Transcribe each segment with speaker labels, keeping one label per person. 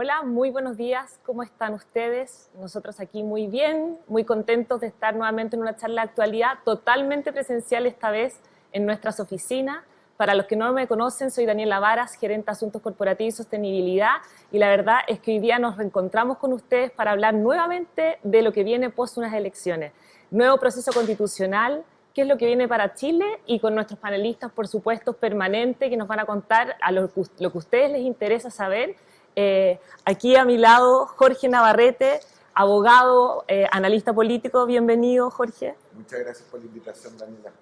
Speaker 1: Hola, muy buenos días, ¿cómo están ustedes? Nosotros aquí muy bien, muy contentos de estar nuevamente en una charla de actualidad totalmente presencial esta vez en nuestras oficinas. Para los que no me conocen, soy Daniela Varas, gerente de Asuntos Corporativos y Sostenibilidad, y la verdad es que hoy día nos reencontramos con ustedes para hablar nuevamente de lo que viene post unas elecciones. Nuevo proceso constitucional, qué es lo que viene para Chile, y con nuestros panelistas, por supuesto, permanentes, que nos van a contar a lo que a ustedes les interesa saber. Aquí a mi lado, Jorge Navarrete, abogado, analista político. Bienvenido, Jorge.
Speaker 2: Muchas gracias por la invitación, Daniela.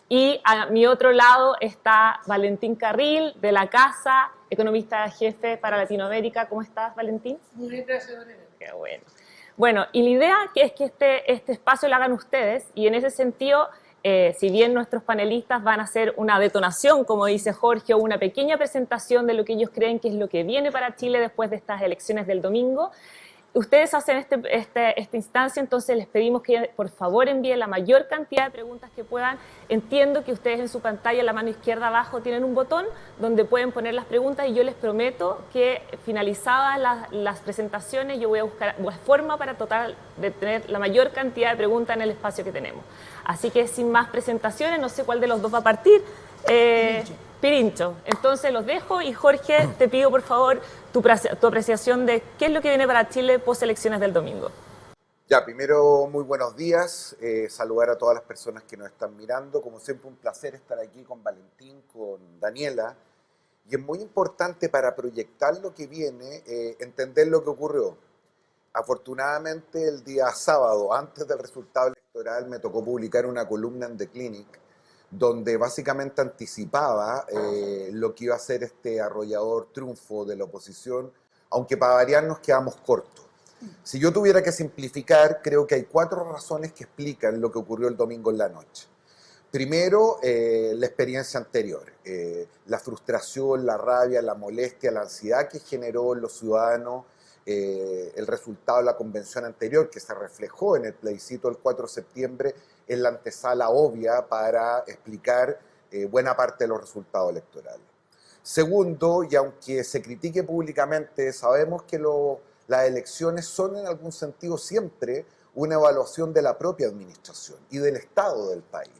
Speaker 1: Y a mi otro lado está Valentín Carril, de la Casa, economista jefe para Latinoamérica. ¿Cómo estás, Valentín?
Speaker 3: Muy bien, gracias, Daniela.
Speaker 1: Qué bueno. Bueno, y la idea es que este espacio lo hagan ustedes, y en ese sentido, si bien nuestros panelistas van a hacer una detonación, como dice Jorge, o una pequeña presentación de lo que ellos creen que es lo que viene para Chile después de estas elecciones del domingo, ustedes hacen esta instancia, entonces les pedimos que por favor envíen la mayor cantidad de preguntas que puedan. Entiendo que ustedes en su pantalla, en la mano izquierda abajo, tienen un botón donde pueden poner las preguntas, y yo les prometo que finalizadas las presentaciones yo voy a buscar forma para tratar de tener la mayor cantidad de preguntas en el espacio que tenemos. Así que sin más presentaciones, no sé cuál de los dos va a partir. Pirincho. Entonces los dejo, y Jorge, te pido por favor tu apreciación de qué es lo que viene para Chile post elecciones del domingo.
Speaker 2: Ya, primero, muy buenos días, saludar a todas las personas que nos están mirando. Como siempre, un placer estar aquí con Valentín, con Daniela, y es muy importante para proyectar lo que viene, entender lo que ocurrió. Afortunadamente, el día sábado, antes del resultado electoral, me tocó publicar una columna en The Clinic, donde básicamente anticipaba lo que iba a ser este arrollador triunfo de la oposición, aunque para variar nos quedamos cortos. Si yo tuviera que simplificar, creo que hay 4 razones que explican lo que ocurrió el domingo en la noche. Primero, la experiencia anterior, la frustración, la rabia, la molestia, la ansiedad que generó en los ciudadanos el resultado de la convención anterior, que se reflejó en el plebiscito del 4 de septiembre, en la antesala obvia para explicar buena parte de los resultados electorales. Segundo, y aunque se critique públicamente, sabemos que las elecciones son en algún sentido siempre una evaluación de la propia administración y del estado del país.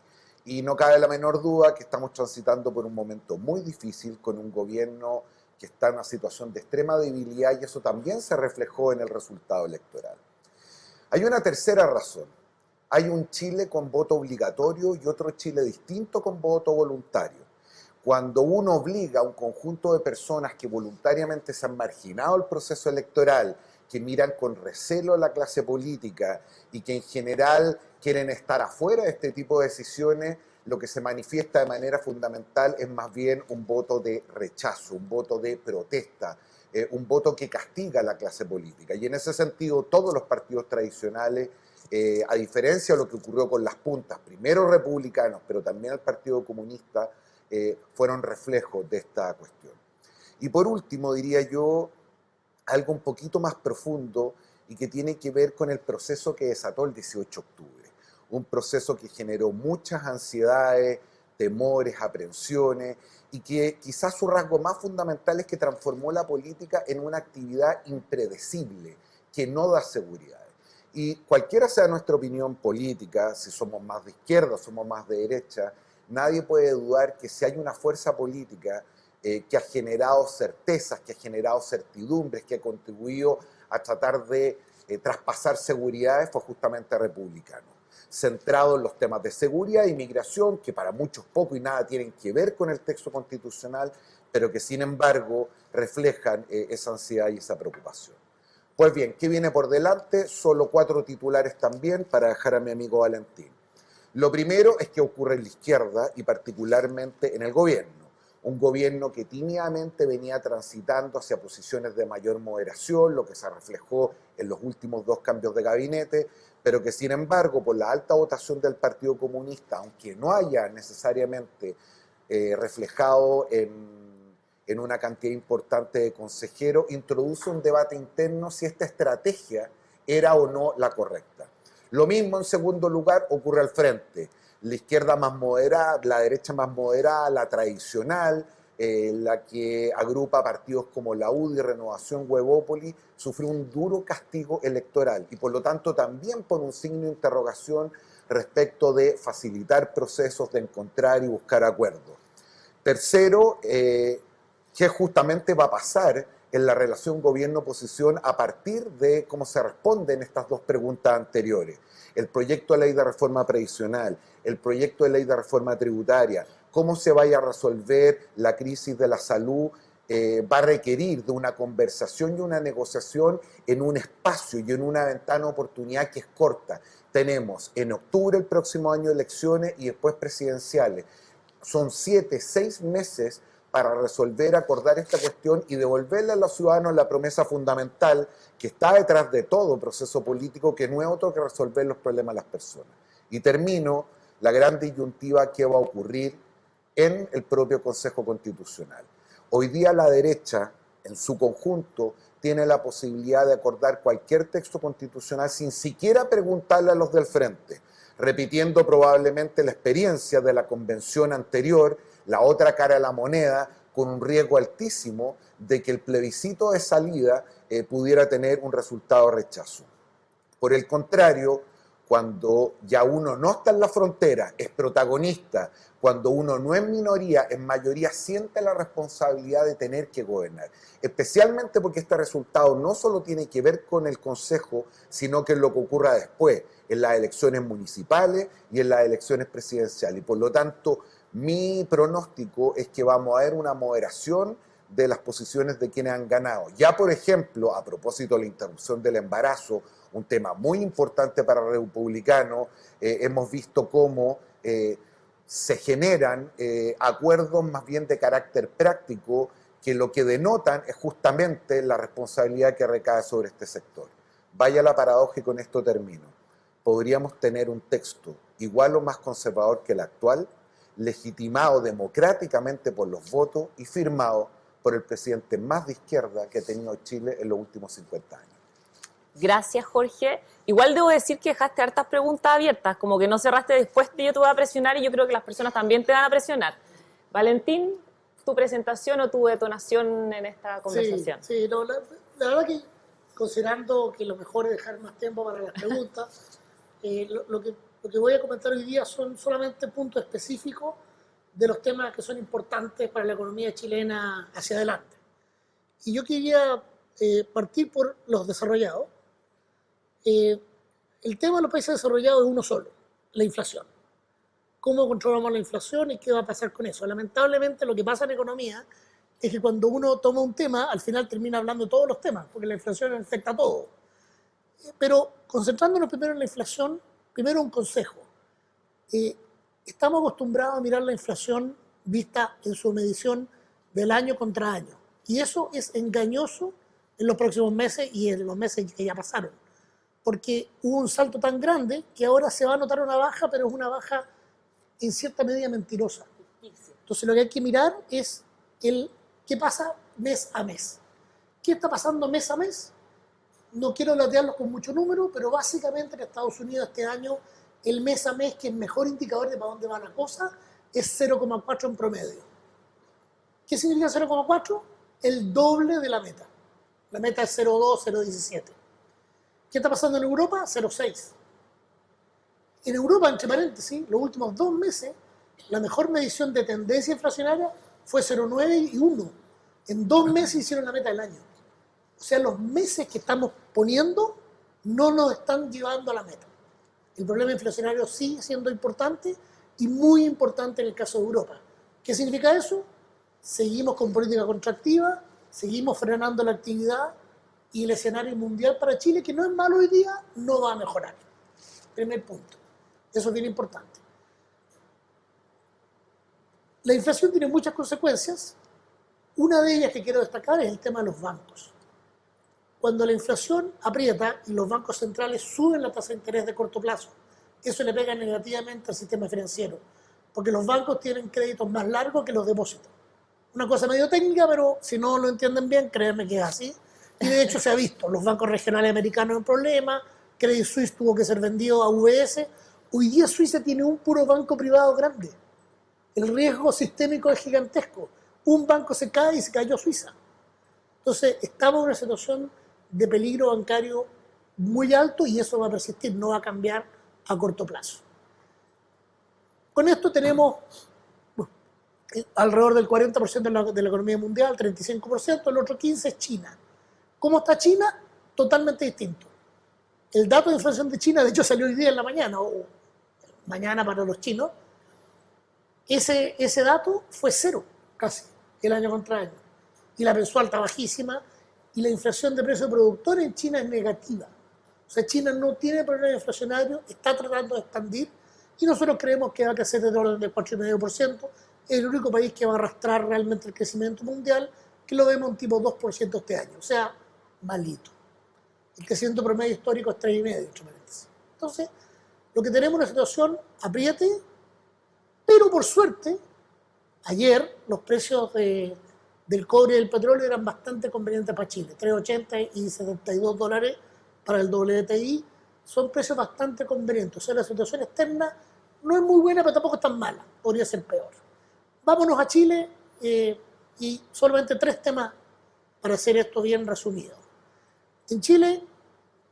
Speaker 2: Y no cabe la menor duda que estamos transitando por un momento muy difícil, con un gobierno que está en una situación de extrema debilidad, y eso también se reflejó en el resultado electoral. Hay una tercera razón. Hay un Chile con voto obligatorio y otro Chile distinto con voto voluntario. Cuando uno obliga a un conjunto de personas que voluntariamente se han marginado el proceso electoral, que miran con recelo a la clase política y que en general quieren estar afuera de este tipo de decisiones, lo que se manifiesta de manera fundamental es más bien un voto de rechazo, un voto de protesta, un voto que castiga a la clase política. Y en ese sentido, todos los partidos tradicionales, a diferencia de lo que ocurrió con las puntas, primero republicanos, pero también el Partido Comunista, fueron reflejos de esta cuestión. Y por último, diría yo, algo un poquito más profundo y que tiene que ver con el proceso que desató el 18 de octubre. Un proceso que generó muchas ansiedades, temores, aprensiones, y que quizás su rasgo más fundamental es que transformó la política en una actividad impredecible, que no da seguridad. Y cualquiera sea nuestra opinión política, si somos más de izquierda o somos más de derecha, nadie puede dudar que si hay una fuerza política que ha generado certezas, que ha generado certidumbres, que ha contribuido a tratar de traspasar seguridades, fue justamente republicano. Centrado en los temas de seguridad e inmigración, que para muchos poco y nada tienen que ver con el texto constitucional, pero que sin embargo reflejan esa ansiedad y esa preocupación. Pues bien, ¿qué viene por delante? Solo 4 titulares también para dejar a mi amigo Valentín. Lo primero es que ocurre en la izquierda y particularmente en el gobierno. Un gobierno que tímidamente venía transitando hacia posiciones de mayor moderación, lo que se reflejó en los últimos 2 cambios de gabinete, pero que sin embargo por la alta votación del Partido Comunista, aunque no haya necesariamente reflejado en una cantidad importante de consejeros, introduce un debate interno si esta estrategia era o no la correcta. Lo mismo, en segundo lugar, ocurre al frente. La izquierda más moderada, la derecha más moderada, la tradicional, la que agrupa partidos como la UDI, Renovación, Huevópolis, sufrió un duro castigo electoral y por lo tanto también pone un signo de interrogación respecto de facilitar procesos, de encontrar y buscar acuerdos. Tercero, ¿qué justamente va a pasar en la relación gobierno-oposición a partir de cómo se responden estas dos preguntas anteriores? El proyecto de ley de reforma previsional, el proyecto de ley de reforma tributaria, cómo se vaya a resolver la crisis de la salud, va a requerir de una conversación y una negociación en un espacio y en una ventana de oportunidad que es corta. Tenemos en octubre el próximo año elecciones y después presidenciales. Son 7, 6 meses para resolver, acordar esta cuestión y devolverle a los ciudadanos la promesa fundamental que está detrás de todo proceso político, que no es otro que resolver los problemas de las personas. Y termino la gran disyuntiva que va a ocurrir en el propio Consejo Constitucional. Hoy día la derecha, en su conjunto, tiene la posibilidad de acordar cualquier texto constitucional sin siquiera preguntarle a los del frente, repitiendo probablemente la experiencia de la convención anterior, la otra cara de la moneda, con un riesgo altísimo de que el plebiscito de salida pudiera tener un resultado de rechazo. Por el contrario, cuando ya uno no está en la frontera, es protagonista, cuando uno no es minoría, en mayoría siente la responsabilidad de tener que gobernar. Especialmente porque este resultado no solo tiene que ver con el Consejo, sino que es lo que ocurra después, en las elecciones municipales y en las elecciones presidenciales. Y por lo tanto, mi pronóstico es que vamos a ver una moderación de las posiciones de quienes han ganado. Ya, por ejemplo, a propósito de la interrupción del embarazo, un tema muy importante para los republicanos, hemos visto cómo se generan acuerdos más bien de carácter práctico que lo que denotan es justamente la responsabilidad que recae sobre este sector. Vaya la paradoja y con esto termino. Podríamos tener un texto igual o más conservador que el actual, legitimado democráticamente por los votos y firmado por el presidente más de izquierda que ha tenido Chile en los últimos 50 años.
Speaker 1: Gracias, Jorge. Igual debo decir que dejaste hartas preguntas abiertas, como que no cerraste después de yo te voy a presionar y yo creo que las personas también te van a presionar. Valentín, tu presentación o tu detonación en esta conversación.
Speaker 3: Sí, no, la verdad que considerando que lo mejor es dejar más tiempo para las preguntas, lo que voy a comentar hoy día son solamente puntos específicos de los temas que son importantes para la economía chilena hacia adelante. Y yo quería partir por los desarrollados. El tema de los países desarrollados es uno solo, la inflación. ¿Cómo controlamos la inflación y qué va a pasar con eso? Lamentablemente lo que pasa en economía es que cuando uno toma un tema, al final termina hablando de todos los temas, porque la inflación afecta a todo. Pero concentrándonos primero en la inflación, primero un consejo. Estamos acostumbrados a mirar la inflación vista en su medición del año contra año. Y eso es engañoso en los próximos meses y en los meses que ya pasaron. Porque hubo un salto tan grande que ahora se va a notar una baja, pero es una baja en cierta medida mentirosa. Entonces lo que hay que mirar es qué pasa mes a mes. ¿Qué está pasando mes a mes? No quiero latearlos con mucho número, pero básicamente en Estados Unidos este año el mes a mes, que es el mejor indicador de para dónde va la cosa, es 0,4 en promedio. ¿Qué significa 0,4? El doble de la meta. La meta es 0,2, 0,17. ¿Qué está pasando en Europa? 0,6. En Europa, entre paréntesis, los últimos 2 meses, la mejor medición de tendencia inflacionaria fue 0,9 y 1. En 2 meses hicieron la meta del año. O sea, los meses que estamos poniendo no nos están llevando a la meta. El problema inflacionario sigue siendo importante y muy importante en el caso de Europa. ¿Qué significa eso? Seguimos con política contractiva, seguimos frenando la actividad y el escenario mundial para Chile, que no es malo hoy día, no va a mejorar. Primer punto. Eso es bien importante. La inflación tiene muchas consecuencias. Una de ellas que quiero destacar es el tema de los bancos. Cuando la inflación aprieta y los bancos centrales suben la tasa de interés de corto plazo, eso le pega negativamente al sistema financiero, porque los bancos tienen créditos más largos que los depósitos. Una cosa medio técnica, pero si no lo entienden bien, créanme que es así. Y de hecho se ha visto, los bancos regionales americanos en problema, Credit Suisse tuvo que ser vendido a UBS. Hoy día Suiza tiene un puro banco privado grande. El riesgo sistémico es gigantesco. un banco se cae y se cayó Suiza. Entonces, estamos en una situación de peligro bancario muy alto y eso va a persistir, no va a cambiar a corto plazo. Con esto tenemos alrededor del 40% de la economía mundial, 35%, el otro 15% es China. ¿Cómo está China? Totalmente distinto. El dato de inflación de China, de hecho, salió hoy día en la mañana, o mañana para los chinos. Ese dato fue cero, casi, el año contra año. Y la mensual está bajísima, y la inflación de precios de productores en China es negativa. O sea, China no tiene problema inflacionario, está tratando de expandir, y nosotros creemos que va a crecer del orden del 4,5%. Es el único país que va a arrastrar realmente el crecimiento mundial, que lo vemos en tipo 2% este año. O sea, malito. El crecimiento promedio histórico es 3,5%. Entonces, lo que tenemos es una situación apriete, pero por suerte, ayer los precios del cobre y del petróleo eran bastante convenientes para Chile. 3,80 y $72 para el WTI son precios bastante convenientes. O sea, la situación externa no es muy buena, pero tampoco es tan mala. Podría ser peor. Vámonos a Chile y solamente 3 temas para hacer esto bien resumido. En Chile,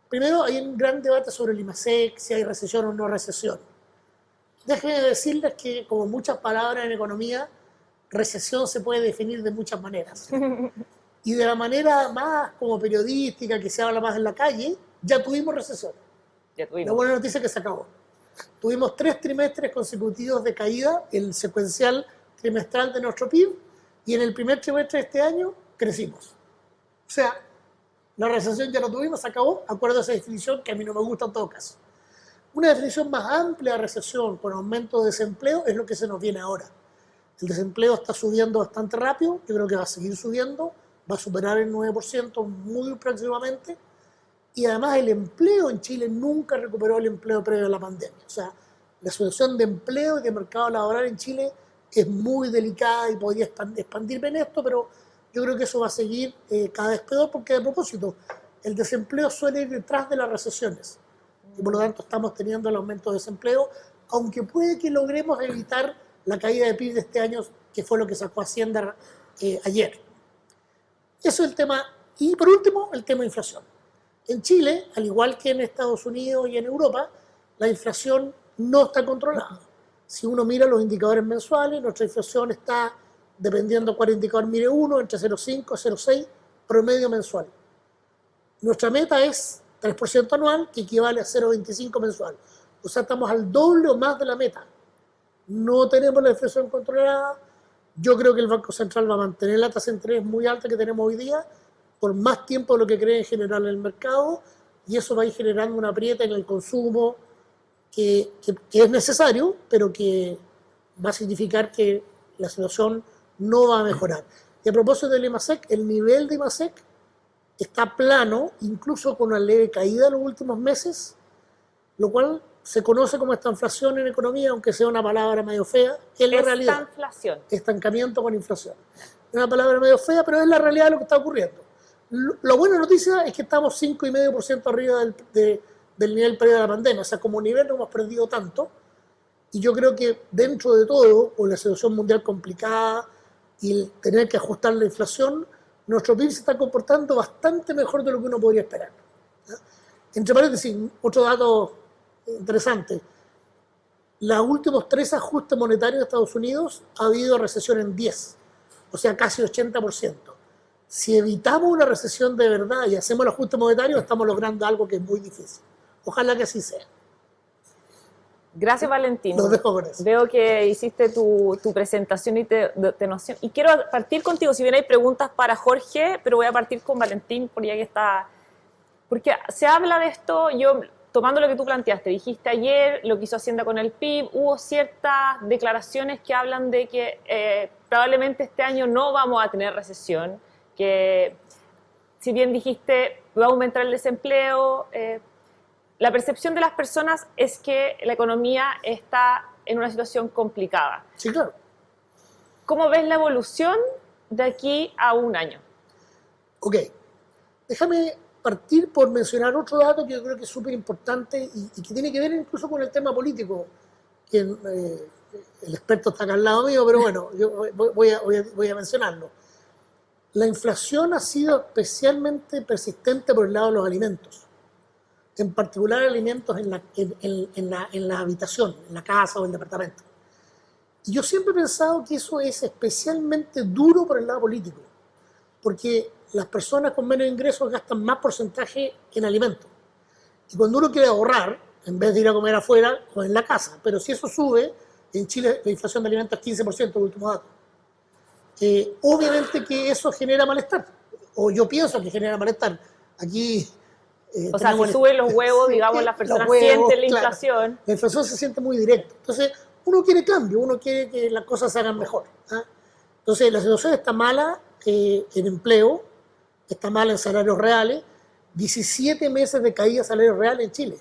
Speaker 3: primero hay un gran debate sobre el IMASEC, si hay recesión o no recesión. Déjenme decirles que, como muchas palabras en economía, recesión se puede definir de muchas maneras. Y de la manera más como periodística, que se habla más en la calle, ya tuvimos recesión.
Speaker 1: Ya tuvimos.
Speaker 3: La buena noticia es que se acabó. Tuvimos 3 trimestres consecutivos de caída, el secuencial trimestral de nuestro PIB, y en el primer trimestre de este año crecimos. O sea, la recesión ya la tuvimos, se acabó, acuerdo a esa definición que a mí no me gusta en todo caso. Una definición más amplia de recesión con aumento de desempleo es lo que se nos viene ahora. El desempleo está subiendo bastante rápido, yo creo que va a seguir subiendo, va a superar el 9% muy próximamente, y además el empleo en Chile nunca recuperó el empleo previo a la pandemia. O sea, la situación de empleo y de mercado laboral en Chile es muy delicada y podría expandirme en esto, pero yo creo que eso va a seguir cada vez peor porque, a propósito, el desempleo suele ir detrás de las recesiones y por lo tanto estamos teniendo el aumento de desempleo, aunque puede que logremos evitar la caída de PIB de este año, que fue lo que sacó Hacienda ayer. Eso es el tema. Y por último, el tema de inflación. En Chile, al igual que en Estados Unidos y en Europa, la inflación no está controlada. Si uno mira los indicadores mensuales, nuestra inflación está, dependiendo cuál indicador mire uno, entre 0,5 y 0,6 promedio mensual. Nuestra meta es 3% anual, que equivale a 0,25 mensual. O sea, estamos al doble o más de la meta. No tenemos la inflación controlada. Yo creo que el Banco Central va a mantener la tasa de interés muy alta que tenemos hoy día por más tiempo de lo que cree en general el mercado, y eso va a ir generando una aprieta en el consumo que es necesario, pero que va a significar que la situación no va a mejorar. Y a propósito del IMASEC, el nivel de IMASEC está plano, incluso con una leve caída en los últimos meses, lo cual se conoce como estanflación en economía, aunque sea una palabra medio fea, es la realidad.
Speaker 1: Estanflación.
Speaker 3: Estancamiento con inflación. Es una palabra medio fea, pero es la realidad de lo que está ocurriendo. La buena noticia es que estamos 5,5% arriba del nivel previo a la pandemia. O sea, como nivel no hemos perdido tanto. Y yo creo que dentro de todo, con la situación mundial complicada y el tener que ajustar la inflación, nuestro PIB se está comportando bastante mejor de lo que uno podría esperar. Entre paréntesis, otro dato interesante. Los últimos 3 ajustes monetarios de Estados Unidos ha habido recesión en 10, o sea, casi 80%. Si evitamos una recesión de verdad y hacemos el ajuste monetario, estamos logrando algo que es muy difícil. Ojalá que así sea.
Speaker 1: Gracias, Valentín.
Speaker 3: Los dejo con eso.
Speaker 1: Veo que hiciste tu presentación y noción. Y quiero partir contigo, si bien hay preguntas para Jorge, pero voy a partir con Valentín, porque ya que está... Porque se habla de esto, yo tomando lo que tú planteaste, dijiste ayer lo que hizo Hacienda con el PIB, hubo ciertas declaraciones que hablan de que probablemente este año no vamos a tener recesión, que si bien dijiste va a aumentar el desempleo, la percepción de las personas es que la economía está en una situación complicada.
Speaker 3: Sí, claro.
Speaker 1: ¿Cómo ves la evolución de aquí a un año?
Speaker 3: Ok, déjame partir por mencionar otro dato que yo creo que es súper importante y que tiene que ver incluso con el tema político, que el experto está acá al lado mío, pero bueno, yo voy a mencionarlo. La inflación ha sido especialmente persistente por el lado de los alimentos, en particular alimentos en la habitación, en la casa o el departamento. Y yo siempre he pensado que eso es especialmente duro por el lado político, porque las personas con menos ingresos gastan más porcentaje en alimentos. Y cuando uno quiere ahorrar, en vez de ir a comer afuera o en la casa, pero si eso sube, en Chile la inflación de alimentos es 15%, el último dato. Obviamente que eso genera malestar, o yo pienso que genera malestar. Aquí
Speaker 1: o sea, si suben los huevos, digamos, las personas sienten la inflación.
Speaker 3: Claro, la inflación se siente muy directa. Entonces, uno quiere cambio, uno quiere que las cosas se hagan mejor. ¿Ah? Entonces, la situación está mala en empleo, está mala en salarios reales, 17 meses de caída de salarios reales en Chile.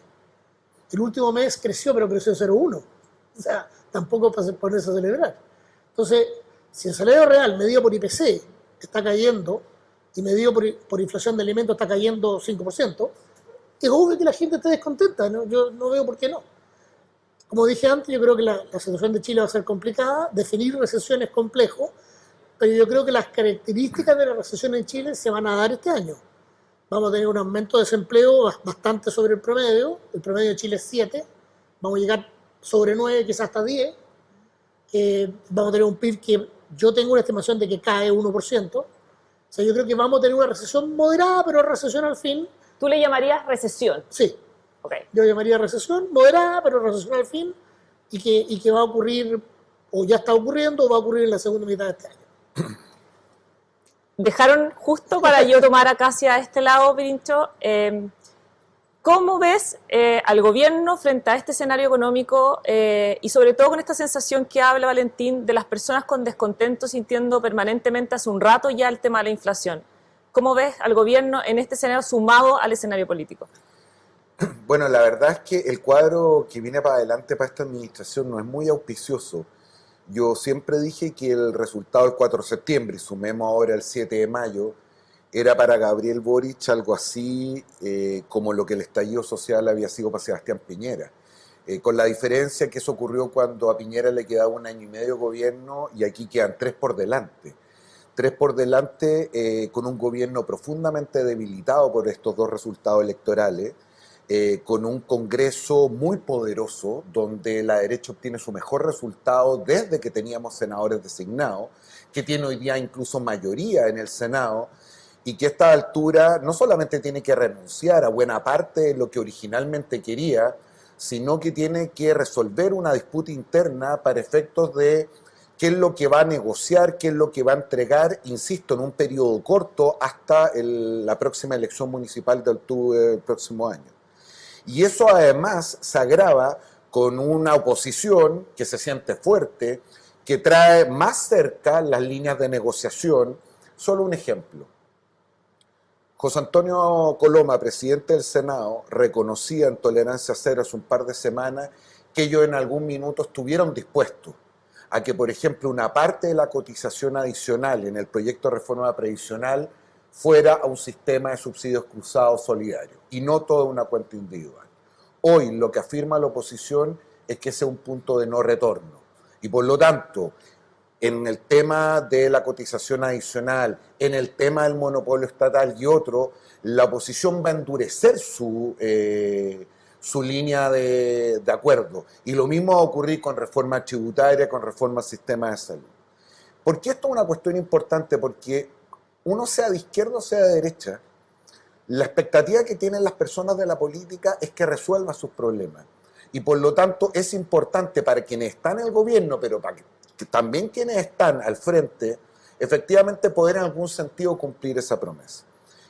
Speaker 3: El último mes creció, pero creció 0,1. O sea, tampoco para ponerse a celebrar. Entonces, si el salario real medido por IPC está cayendo y medido por inflación de alimentos está cayendo 5%, es obvio que la gente está descontenta, ¿no? Yo no veo por qué no. Como dije antes, yo creo que la situación de Chile va a ser complicada, definir recesión es complejo, pero yo creo que las características de la recesión en Chile se van a dar este año. Vamos a tener un aumento de desempleo bastante sobre el promedio de Chile es 7, vamos a llegar sobre 9, quizás hasta 10, vamos a tener un PIB que yo tengo una estimación de que cae 1%, o sea, yo creo que vamos a tener una recesión moderada, pero recesión al fin.
Speaker 1: ¿Tú le llamarías recesión?
Speaker 3: Sí.
Speaker 1: Okay.
Speaker 3: Yo llamaría recesión moderada, pero recesión al fin, y que va a ocurrir, o ya está ocurriendo, o va a ocurrir en la segunda mitad de este año.
Speaker 1: Dejaron justo para yo tomar acá hacia este lado, Pirincho. ¿Cómo ves al gobierno frente a este escenario económico y sobre todo con esta sensación que habla Valentín de las personas con descontento sintiendo permanentemente hace un rato ya el tema de la inflación? ¿Cómo ves al gobierno en este escenario sumado al escenario político?
Speaker 2: Bueno, la verdad es que el cuadro que viene para adelante para esta administración no es muy auspicioso. Yo siempre dije que el resultado del 4 de septiembre, y sumemos ahora el 7 de mayo, era para Gabriel Boric algo así como lo que el estallido social había sido para Sebastián Piñera. Con la diferencia que eso ocurrió cuando a Piñera le quedaba 1 año y medio de gobierno y aquí quedan 3 por delante. 3 por delante con un gobierno profundamente debilitado por estos 2 resultados electorales, con un Congreso muy poderoso, donde la derecha obtiene su mejor resultado desde que teníamos senadores designados, que tiene hoy día incluso mayoría en el Senado, y que a esta altura no solamente tiene que renunciar a buena parte de lo que originalmente quería, sino que tiene que resolver una disputa interna para efectos de qué es lo que va a negociar, qué es lo que va a entregar, insisto, en un periodo corto hasta la próxima elección municipal de octubre del próximo año. Y eso además se agrava con una oposición que se siente fuerte, que trae más cerca las líneas de negociación. Solo un ejemplo. José Antonio Coloma, presidente del Senado, reconocía en Tolerancia Cero hace un par de semanas que ellos en algún minuto estuvieron dispuestos a que, por ejemplo, una parte de la cotización adicional en el proyecto de reforma previsional fuera a un sistema de subsidios cruzados solidarios y no toda una cuenta individual. Hoy lo que afirma la oposición es que ese es un punto de no retorno y por lo tanto en el tema de la cotización adicional, en el tema del monopolio estatal y otro, la oposición va a endurecer su línea de acuerdo. Y lo mismo va a ocurrir con reforma tributaria, con reforma al sistema de salud. ¿Por qué esto es una cuestión importante? Porque uno sea de izquierda o sea de derecha, la expectativa que tienen las personas de la política es que resuelva sus problemas. Y por lo tanto es importante para quienes están en el gobierno, pero para que también quienes están al frente, efectivamente poder en algún sentido cumplir esa promesa.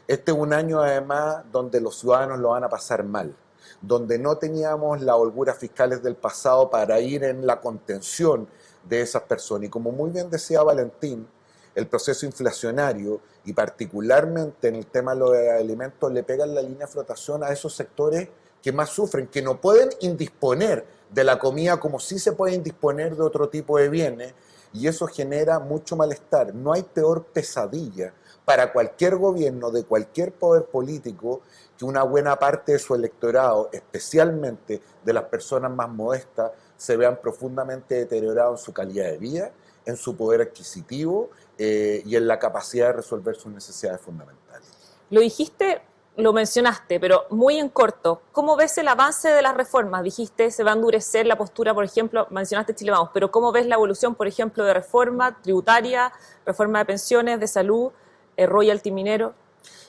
Speaker 2: Este es un año además donde los ciudadanos lo van a pasar mal, donde no teníamos las holguras fiscales del pasado para ir en la contención de esas personas. Y como muy bien decía Valentín, el proceso inflacionario y particularmente en el tema de los alimentos le pegan la línea de flotación a esos sectores que más sufren, que no pueden indisponer de la comida como sí se puede indisponer de otro tipo de bienes, y eso genera mucho malestar. No hay peor pesadilla para cualquier gobierno de cualquier poder político que una buena parte de su electorado, especialmente de las personas más modestas, se vean profundamente deteriorados en su calidad de vida, en su poder adquisitivo y en la capacidad de resolver sus necesidades fundamentales.
Speaker 1: Lo dijiste, lo mencionaste, pero muy en corto. ¿Cómo ves el avance de las reformas? Dijiste, se va a endurecer la postura, por ejemplo, mencionaste Chile Vamos, pero ¿cómo ves la evolución, por ejemplo, de reforma tributaria, reforma de pensiones, de salud, royalty minero?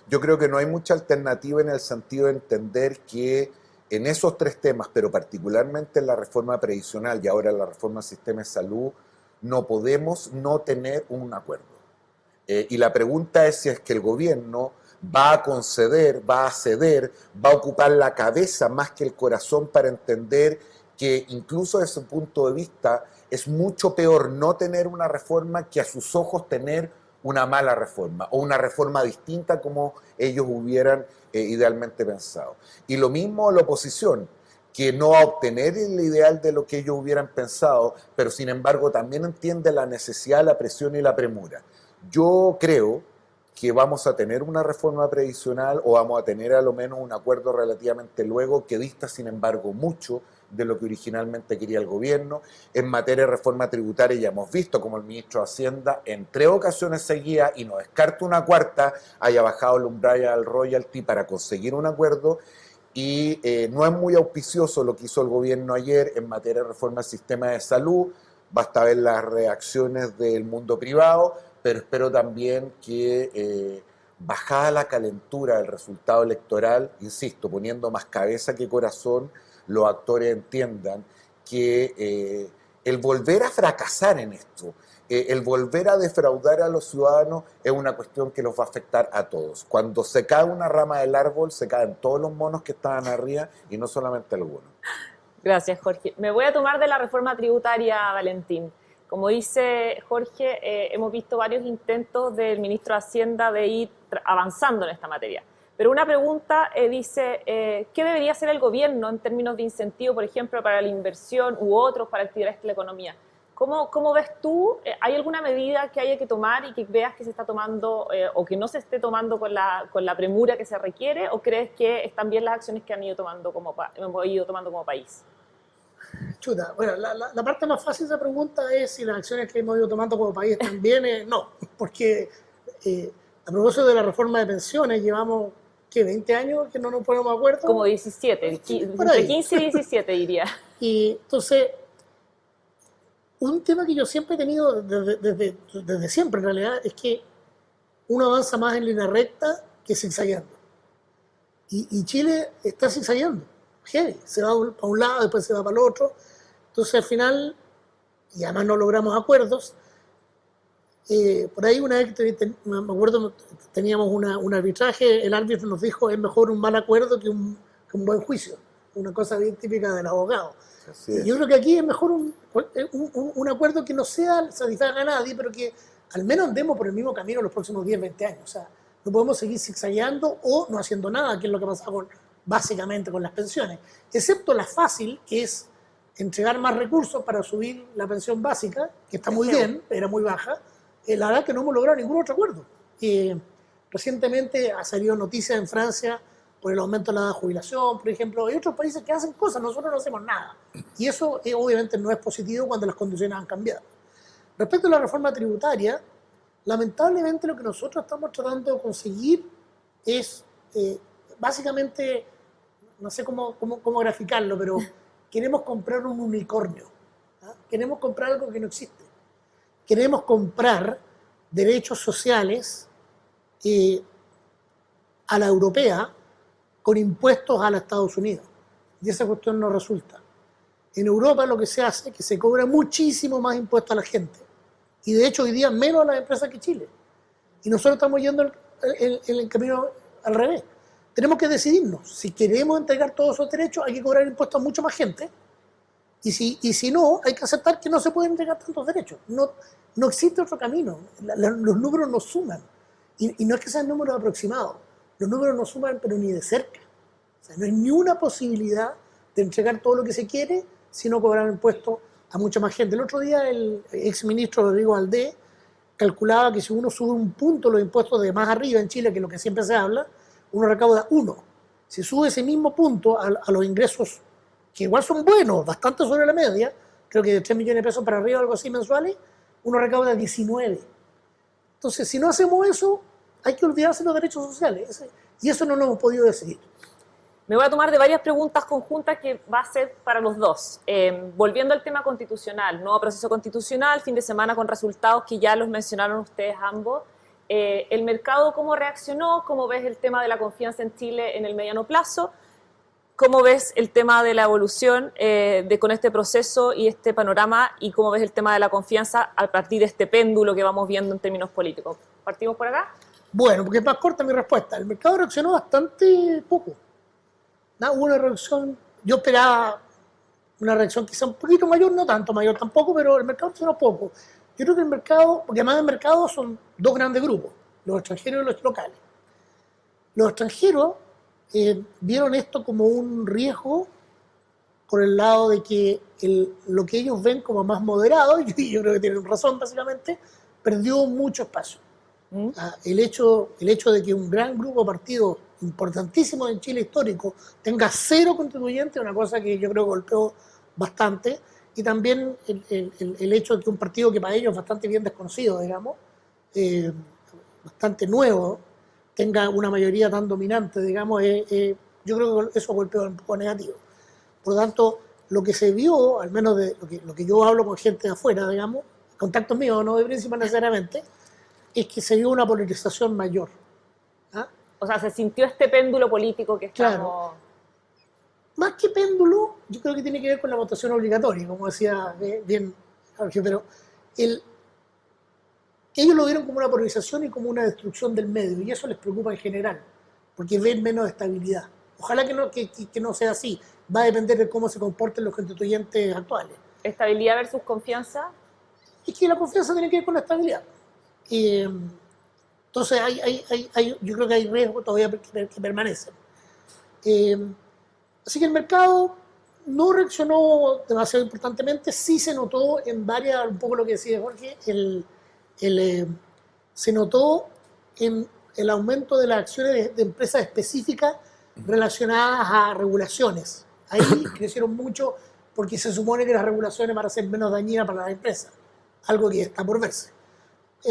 Speaker 2: Yo creo que no hay mucha alternativa en el sentido de entender que en esos tres temas, pero particularmente en la reforma previsional y ahora la reforma del sistema de salud, no podemos no tener un acuerdo. Y la pregunta es si es que el gobierno va a conceder, va a ceder, va a ocupar la cabeza más que el corazón para entender que incluso desde su punto de vista es mucho peor no tener una reforma que a sus ojos tener una mala reforma o una reforma distinta como ellos hubieran idealmente pensado. Y lo mismo la oposición, que no va a obtener el ideal de lo que ellos hubieran pensado, pero sin embargo también entiende la necesidad, la presión y la premura. Yo creo que vamos a tener una reforma previsional o vamos a tener a lo menos un acuerdo relativamente luego que dista sin embargo mucho de lo que originalmente quería el gobierno. En materia de reforma tributaria ya hemos visto como el ministro de Hacienda en 3 ocasiones seguidas, y no descarto una cuarta, haya bajado el umbral al royalty para conseguir un acuerdo. Y no es muy auspicioso lo que hizo el gobierno ayer en materia de reforma del sistema de salud. Basta ver las reacciones del mundo privado, pero espero también que bajada la calentura del resultado electoral, insisto, poniendo más cabeza que corazón, los actores entiendan que el volver a fracasar en esto, el volver a defraudar a los ciudadanos es una cuestión que los va a afectar a todos. Cuando se cae una rama del árbol, se caen todos los monos que estaban arriba y no solamente algunos.
Speaker 1: Gracias, Jorge. Me voy a tomar de la reforma tributaria, Valentín. Como dice Jorge, hemos visto varios intentos del ministro de Hacienda de ir avanzando en esta materia. Pero una pregunta dice, ¿qué debería hacer el gobierno en términos de incentivo, por ejemplo, para la inversión u otros para activar la economía? ¿Cómo ves tú? ¿Hay alguna medida que haya que tomar y que veas que se está tomando o que no se esté tomando con la premura que se requiere? ¿O crees que están bien las acciones que hemos ido tomando como país?
Speaker 3: Chuta, bueno, la parte más fácil de la pregunta es si las acciones que hemos ido tomando como país están bien. No, porque a propósito de la reforma de pensiones, llevamos, ¿qué? 20 años que no nos ponemos de acuerdo.
Speaker 1: Como 17, entre 15 y 17 diría.
Speaker 3: Y entonces, un tema que yo siempre he tenido desde siempre en realidad es que uno avanza más en línea recta que zigzagueando. Y Chile está zigzagueando. Heavy. Se va para un lado, después se va para el otro. Entonces al final, y además no logramos acuerdos, por ahí una vez, me acuerdo, teníamos un arbitraje, el árbitro nos dijo, es mejor un mal acuerdo que un buen juicio. Una cosa bien típica del abogado. Yo creo que aquí es mejor un acuerdo que no sea satisfaga a nadie, pero que al menos andemos por el mismo camino los próximos 10, 20 años. O sea, no podemos seguir zigzagueando o no haciendo nada, que es lo que pasa básicamente con las pensiones. Excepto la fácil, que es entregar más recursos para subir la pensión básica, que está muy bien, era muy baja. La verdad es que no hemos logrado ningún otro acuerdo. Recientemente ha salido noticia en Francia por el aumento de la edad de jubilación, por ejemplo. Hay otros países que hacen cosas, nosotros no hacemos nada. Y eso obviamente no es positivo cuando las condiciones han cambiado. Respecto a la reforma tributaria, lamentablemente lo que nosotros estamos tratando de conseguir es básicamente, no sé cómo graficarlo, pero queremos comprar un unicornio. Queremos comprar algo que no existe. Queremos comprar derechos sociales a la europea con impuestos a los Estados Unidos. Y esa cuestión no resulta. En Europa lo que se hace es que se cobra muchísimo más impuestos a la gente. Y de hecho hoy día menos a las empresas que Chile. Y nosotros estamos yendo en el camino al revés. Tenemos que decidirnos. Si queremos entregar todos esos derechos, hay que cobrar impuestos a mucha más gente. Y si no, hay que aceptar que no se pueden entregar tantos derechos. No existe otro camino. Los números no suman. Y no es que sean números aproximados. Los números no suman, pero ni de cerca. O sea, no hay ni una posibilidad de entregar todo lo que se quiere si no cobrar impuestos a mucha más gente. El otro día el exministro Rodrigo Valdés calculaba que si uno sube un punto los impuestos de más arriba en Chile, que es lo que siempre se habla, uno recauda 1. Si sube ese mismo punto a los ingresos que igual son buenos, bastante sobre la media, creo que de 3 millones de pesos para arriba, algo así mensuales, uno recauda 19. Entonces, si no hacemos eso, hay que olvidarse de los derechos sociales. Y eso no lo hemos podido decidir.
Speaker 1: Me voy a tomar de varias preguntas conjuntas que va a ser para los dos. Volviendo al tema constitucional, nuevo proceso constitucional, fin de semana con resultados que ya los mencionaron ustedes ambos. ¿El mercado cómo reaccionó? ¿Cómo ves el tema de la confianza en Chile en el mediano plazo? ¿Cómo ves el tema de la evolución con este proceso y este panorama? ¿Y cómo ves el tema de la confianza a partir de este péndulo que vamos viendo en términos políticos? ¿Partimos por acá?
Speaker 3: Bueno, porque es más corta mi respuesta. El mercado reaccionó bastante poco. Hubo una reacción, yo esperaba una reacción quizá un poquito mayor, no tanto mayor tampoco, pero el mercado reaccionó poco. Yo creo que el mercado, porque además del mercado son dos grandes grupos, los extranjeros y los locales. Los extranjeros vieron esto como un riesgo por el lado de que lo que ellos ven como más moderado, y yo creo que tienen razón básicamente, perdió mucho espacio. El hecho de que un gran grupo de partidos importantísimos en Chile histórico tenga 0 constituyentes es una cosa que yo creo que golpeó bastante, y también el hecho de que un partido que para ellos es bastante bien desconocido, digamos, bastante nuevo, tenga una mayoría tan dominante, digamos, yo creo que eso golpeó un poco negativo. Por lo tanto, lo que se vio, al menos de lo que yo hablo con gente de afuera, digamos, contactos míos, no de principio necesariamente, es que se vio una polarización mayor.
Speaker 1: O sea, se sintió este péndulo político que estamos...
Speaker 3: Claro. Más que péndulo, yo creo que tiene que ver con la votación obligatoria, como decía bien Jorge, pero ellos lo vieron como una polarización y como una destrucción del medio, y eso les preocupa en general, porque ven menos estabilidad. Ojalá que no sea así, va a depender de cómo se comporten los constituyentes actuales.
Speaker 1: ¿Estabilidad versus confianza?
Speaker 3: Es que la confianza tiene que ver con la estabilidad. Entonces yo creo que hay riesgos todavía que permanecen. Así que el mercado no reaccionó demasiado importantemente, sí se notó en varias, un poco lo que decía Jorge, se notó en el aumento de las acciones de empresas específicas relacionadas a regulaciones. Ahí crecieron mucho porque se supone que las regulaciones van a ser menos dañinas para las empresas, algo que está por verse.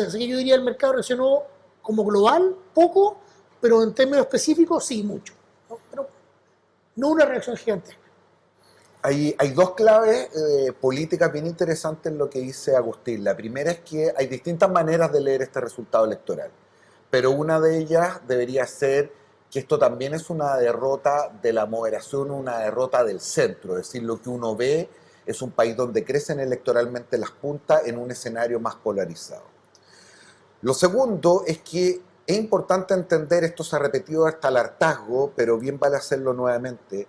Speaker 3: Así que yo diría que el mercado reaccionó como global, poco, pero en términos específicos sí, mucho. Pero no una reacción gigantesca.
Speaker 2: Hay dos claves políticas bien interesantes en lo que dice Agustín. La primera es que hay distintas maneras de leer este resultado electoral, pero una de ellas debería ser que esto también es una derrota de la moderación, una derrota del centro. Es decir, lo que uno ve es un país donde crecen electoralmente las puntas en un escenario más polarizado. Lo segundo es que es importante entender, esto se ha repetido hasta el hartazgo, pero bien vale hacerlo nuevamente.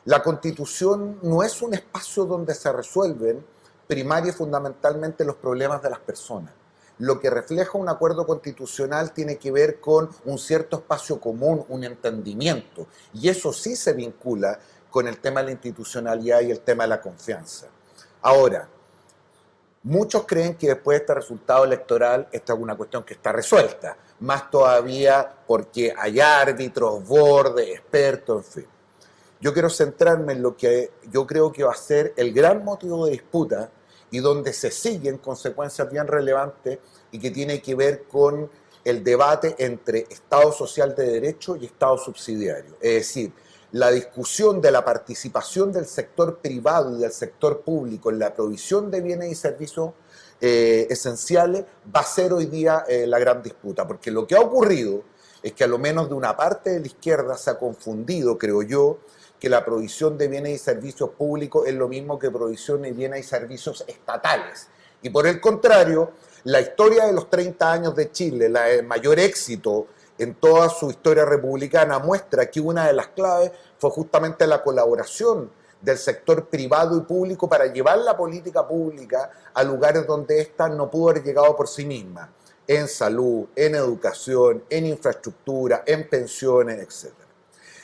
Speaker 2: La Constitución no es un espacio donde se resuelven primaria y fundamentalmente los problemas de las personas. Lo que refleja un acuerdo constitucional tiene que ver con un cierto espacio común, un entendimiento, y eso sí se vincula con el tema de la institucionalidad y el tema de la confianza. Ahora, muchos creen que después de este resultado electoral esta es una cuestión que está resuelta, más todavía porque hay árbitros, bordes, expertos, en fin. Yo quiero centrarme en lo que yo creo que va a ser el gran motivo de disputa y donde se siguen consecuencias bien relevantes y que tiene que ver con el debate entre Estado social de derecho y Estado subsidiario. Es decir, la discusión de la participación del sector privado y del sector público en la provisión de bienes y servicios esenciales va a ser hoy día la gran disputa, porque lo que ha ocurrido es que a lo menos de una parte de la izquierda se ha confundido, creo yo, que la provisión de bienes y servicios públicos es lo mismo que provisión de bienes y servicios estatales. Y por el contrario, la historia de los 30 años de Chile, el mayor éxito en toda su historia republicana, muestra que una de las claves fue justamente la colaboración del sector privado y público para llevar la política pública a lugares donde ésta no pudo haber llegado por sí misma, en salud, en educación, en infraestructura, en pensiones, etc.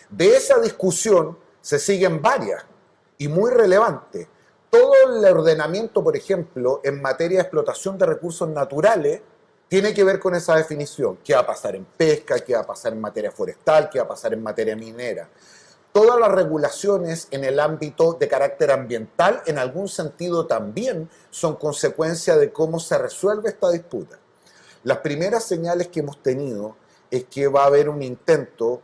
Speaker 2: De esa discusión se siguen varias y muy relevantes. Todo el ordenamiento, por ejemplo, en materia de explotación de recursos naturales, tiene que ver con esa definición. ¿Qué va a pasar en pesca? ¿Qué va a pasar en materia forestal? ¿Qué va a pasar en materia minera? todas las regulaciones en el ámbito de carácter ambiental, en algún sentido también son consecuencia de cómo se resuelve esta disputa. Las primeras señales que hemos tenido es que va a haber un intento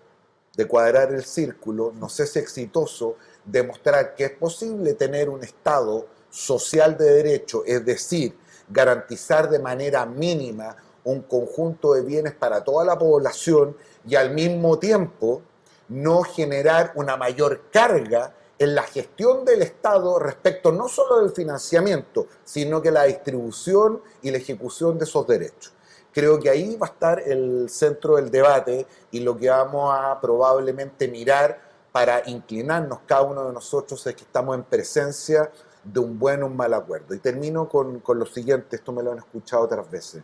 Speaker 2: de cuadrar el círculo, no sé si exitoso, de mostrar que es posible tener un Estado social de derecho, es decir, garantizar de manera mínima un conjunto de bienes para toda la población y al mismo tiempo no generar una mayor carga en la gestión del Estado respecto no solo del financiamiento, sino que la distribución y la ejecución de esos derechos. Creo que ahí va a estar el centro del debate y lo que vamos a probablemente mirar para inclinarnos cada uno de nosotros es que estamos en presencia de un buen o un mal acuerdo. Y termino con lo siguiente, esto me lo han escuchado otras veces.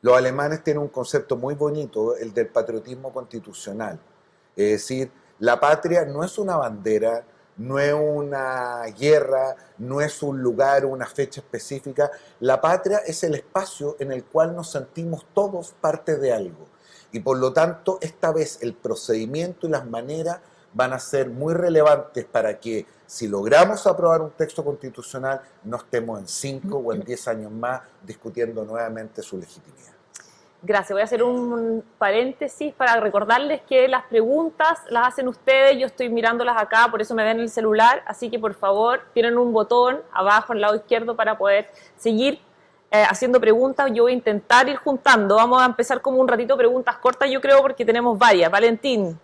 Speaker 2: Los alemanes tienen un concepto muy bonito, el del patriotismo constitucional. Es decir, la patria no es una bandera, no es una guerra, no es un lugar o una fecha específica. La patria es el espacio en el cual nos sentimos todos parte de algo. Y por lo tanto, esta vez el procedimiento y las maneras van a ser muy relevantes para que, si logramos aprobar un texto constitucional, no estemos en 5 o en 10 años más discutiendo nuevamente su legitimidad.
Speaker 1: Gracias. Voy a hacer un paréntesis para recordarles que las preguntas las hacen ustedes. Yo estoy mirándolas acá, por eso me ven en el celular. Así que, por favor, tienen un botón abajo, en el lado izquierdo, para poder seguir haciendo preguntas. Yo voy a intentar ir juntando. Vamos a empezar como un ratito preguntas cortas, yo creo, porque tenemos varias. Valentín,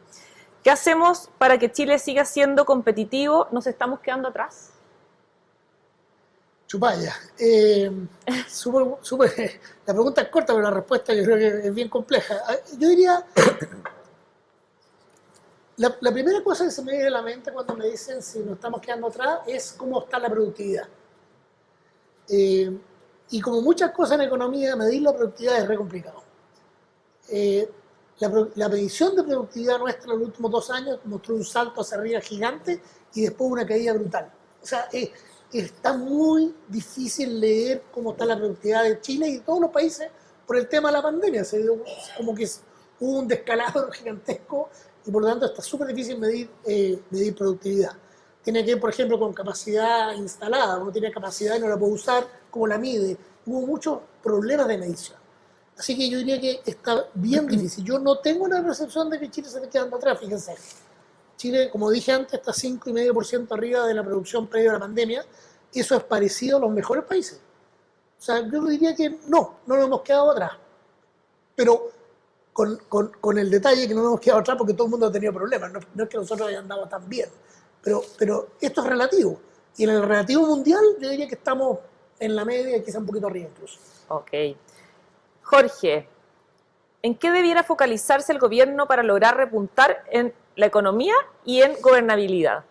Speaker 1: ¿qué hacemos para que Chile siga siendo competitivo? ¿Nos estamos quedando atrás?
Speaker 3: Chupalla. La pregunta es corta, pero la respuesta yo creo que es bien compleja. Yo diría, la primera cosa que se me viene a la mente cuando me dicen si nos estamos quedando atrás es cómo está la productividad. Y como muchas cosas en economía, medir la productividad es re complicado. La medición de productividad nuestra en los últimos 2 años mostró un salto hacia arriba gigante y después una caída brutal. O sea, está muy difícil leer cómo está la productividad de Chile y de todos los países por el tema de la pandemia. Se dio como que hubo un descalabro gigantesco y por lo tanto está súper difícil medir productividad. Tiene que ver, por ejemplo, con capacidad instalada. Uno tiene capacidad y no la puede usar, ¿cómo la mide? Hubo muchos problemas de medición. Así que yo diría que está bien difícil. Yo no tengo la percepción de que Chile se esté quedando atrás, fíjense. Chile, como dije antes, está 5,5% arriba de la producción previa a la pandemia. Eso es parecido a los mejores países. O sea, yo diría que no nos hemos quedado atrás. Pero con el detalle que no nos hemos quedado atrás porque todo el mundo ha tenido problemas. No es que nosotros hayamos andado tan bien. Pero esto es relativo. Y en el relativo mundial yo diría que estamos en la media y quizá un poquito arriba incluso.
Speaker 1: Ok. Jorge, ¿en qué debiera focalizarse el gobierno para lograr repuntar en la economía y en gobernabilidad?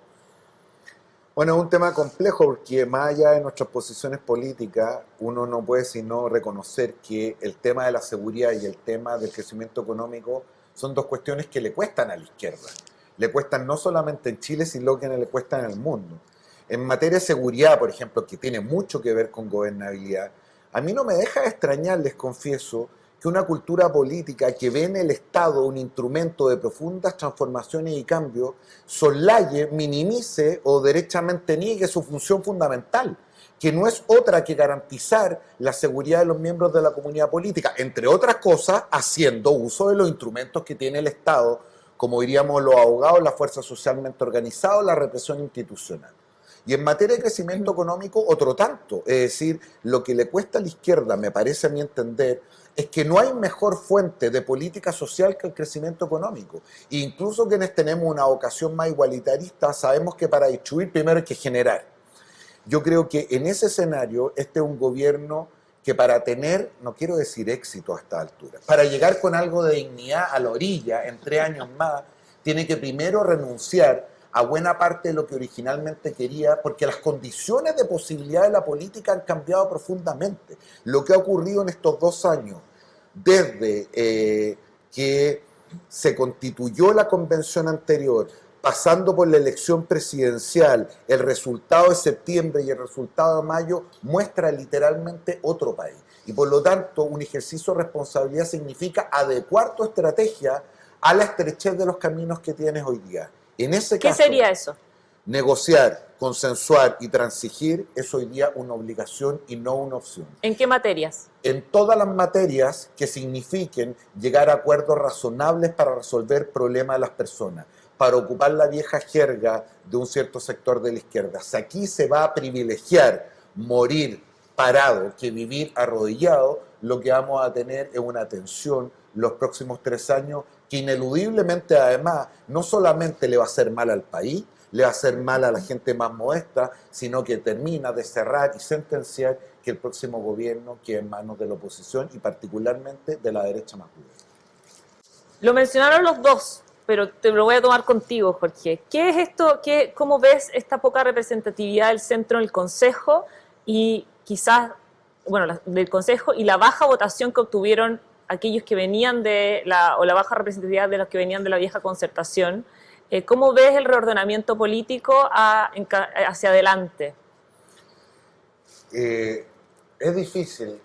Speaker 2: Bueno, es un tema complejo porque más allá de nuestras posiciones políticas, uno no puede sino reconocer que el tema de la seguridad y el tema del crecimiento económico son 2 cuestiones que le cuestan a la izquierda. Le cuestan no solamente en Chile, sino que le cuestan en el mundo. En materia de seguridad, por ejemplo, que tiene mucho que ver con gobernabilidad, a mí no me deja de extrañar, les confieso, que una cultura política que ve en el Estado un instrumento de profundas transformaciones y cambios, soslaye, minimice o derechamente niegue su función fundamental, que no es otra que garantizar la seguridad de los miembros de la comunidad política, entre otras cosas, haciendo uso de los instrumentos que tiene el Estado, como diríamos los abogados, la fuerza socialmente organizada, la represión institucional. Y en materia de crecimiento económico, otro tanto. Es decir, lo que le cuesta a la izquierda, me parece a mi entender, es que no hay mejor fuente de política social que el crecimiento económico. E incluso quienes tenemos una vocación más igualitarista, sabemos que para distribuir primero hay que generar. Yo creo que en ese escenario, este es un gobierno que para tener, no quiero decir éxito a esta altura, para llegar con algo de dignidad a la orilla en 3 años más, tiene que primero renunciar a buena parte de lo que originalmente quería, porque las condiciones de posibilidad de la política han cambiado profundamente. Lo que ha ocurrido en estos 2 años, desde que se constituyó la convención anterior, pasando por la elección presidencial, el resultado de septiembre y el resultado de mayo, muestra literalmente otro país. Y por lo tanto, un ejercicio de responsabilidad significa adecuar tu estrategia a la estrechez de los caminos que tienes hoy día. En ese
Speaker 1: ¿Qué
Speaker 2: caso,
Speaker 1: sería eso?
Speaker 2: negociar, consensuar y transigir es hoy día una obligación y no una opción.
Speaker 1: ¿En qué materias?
Speaker 2: En todas las materias que signifiquen llegar a acuerdos razonables para resolver problemas de las personas, para ocupar la vieja jerga de un cierto sector de la izquierda. Si aquí se va a privilegiar morir parado que vivir arrodillado, lo que vamos a tener es una tensión los próximos 3 años que ineludiblemente además no solamente le va a hacer mal al país, le va a hacer mal a la gente más modesta, sino que termina de cerrar y sentenciar que el próximo gobierno quede en manos de la oposición y particularmente de la derecha más dura.
Speaker 1: Lo mencionaron los dos, pero te lo voy a tomar contigo, Jorge. ¿Qué es esto? ¿Cómo ves esta poca representatividad del centro en el Consejo y quizás, bueno, del Consejo y la baja votación que obtuvieron aquellos que venían o la baja representatividad de los que venían de la vieja concertación? ¿Cómo ves el reordenamiento político hacia adelante?
Speaker 2: Es difícil.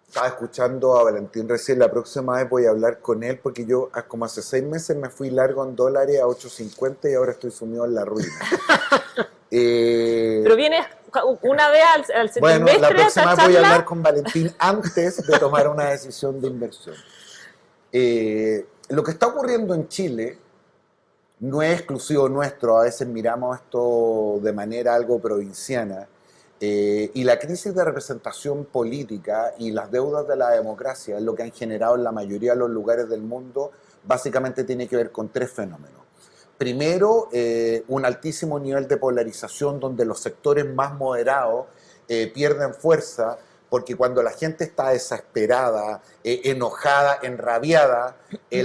Speaker 2: Estaba escuchando a Valentín recién, la próxima vez voy a hablar con él porque yo como hace 6 meses me fui largo en dólares a 8.50 y ahora estoy sumido en la ruina.
Speaker 1: Pero vienes una vez al semestre.
Speaker 2: Bueno, la próxima vez voy a hablar con Valentín antes de tomar una decisión de inversión. Lo que está ocurriendo en Chile no es exclusivo nuestro, a veces miramos esto de manera algo provinciana, y la crisis de representación política y las deudas de la democracia, lo que han generado en la mayoría de los lugares del mundo, básicamente tiene que ver con 3 fenómenos. Primero, un altísimo nivel de polarización donde los sectores más moderados pierden fuerza, porque cuando la gente está desesperada, enojada, enrabiada,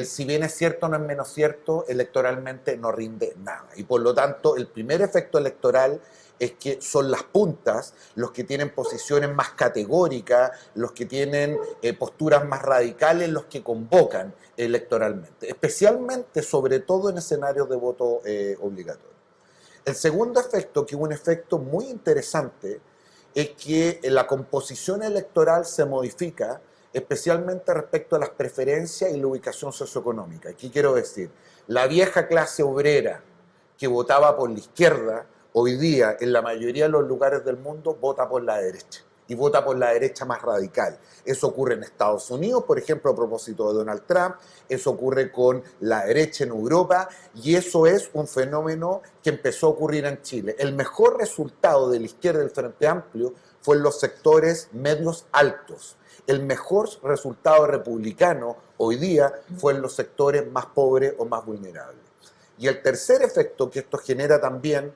Speaker 2: si bien es cierto no es menos cierto, electoralmente no rinde nada. Y por lo tanto, el primer efecto electoral es que son las puntas los que tienen posiciones más categóricas, los que tienen posturas más radicales, los que convocan electoralmente, especialmente, sobre todo en escenarios de voto obligatorio. El segundo efecto, que es un efecto muy interesante, es que la composición electoral se modifica, especialmente respecto a las preferencias y la ubicación socioeconómica. ¿Qué quiero decir? La vieja clase obrera que votaba por la izquierda, hoy día en la mayoría de los lugares del mundo vota por la derecha, y vota por la derecha más radical. Eso ocurre en Estados Unidos, por ejemplo, a propósito de Donald Trump, eso ocurre con la derecha en Europa, y eso es un fenómeno que empezó a ocurrir en Chile. El mejor resultado de la izquierda del Frente Amplio fue en los sectores medios altos. El mejor resultado republicano hoy día fue en los sectores más pobres o más vulnerables. Y el tercer efecto que esto genera también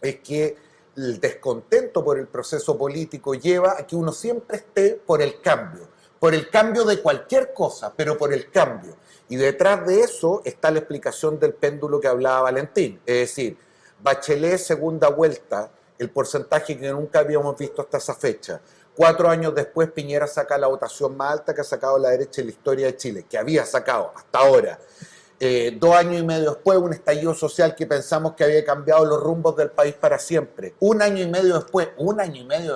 Speaker 2: es que el descontento por el proceso político lleva a que uno siempre esté por el cambio de cualquier cosa, pero por el cambio. Y detrás de eso está la explicación del péndulo que hablaba Valentín. Es decir, Bachelet, segunda vuelta, el porcentaje que nunca habíamos visto hasta esa fecha. 4 años después, Piñera saca la votación más alta que ha sacado la derecha en la historia de Chile, que había sacado hasta ahora. 2 años y medio después, un estallido social que pensamos que había cambiado los rumbos del país para siempre. 1 año y medio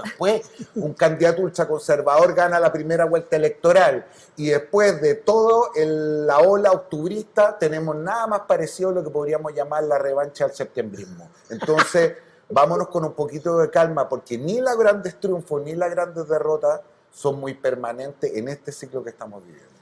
Speaker 2: después, un candidato ultraconservador gana la primera vuelta electoral. Y después de toda la ola octubrista, tenemos nada más parecido a lo que podríamos llamar la revancha del septembrismo. Entonces, vámonos con un poquito de calma, porque ni los grandes triunfos ni las grandes derrotas son muy permanentes en este ciclo que estamos viviendo.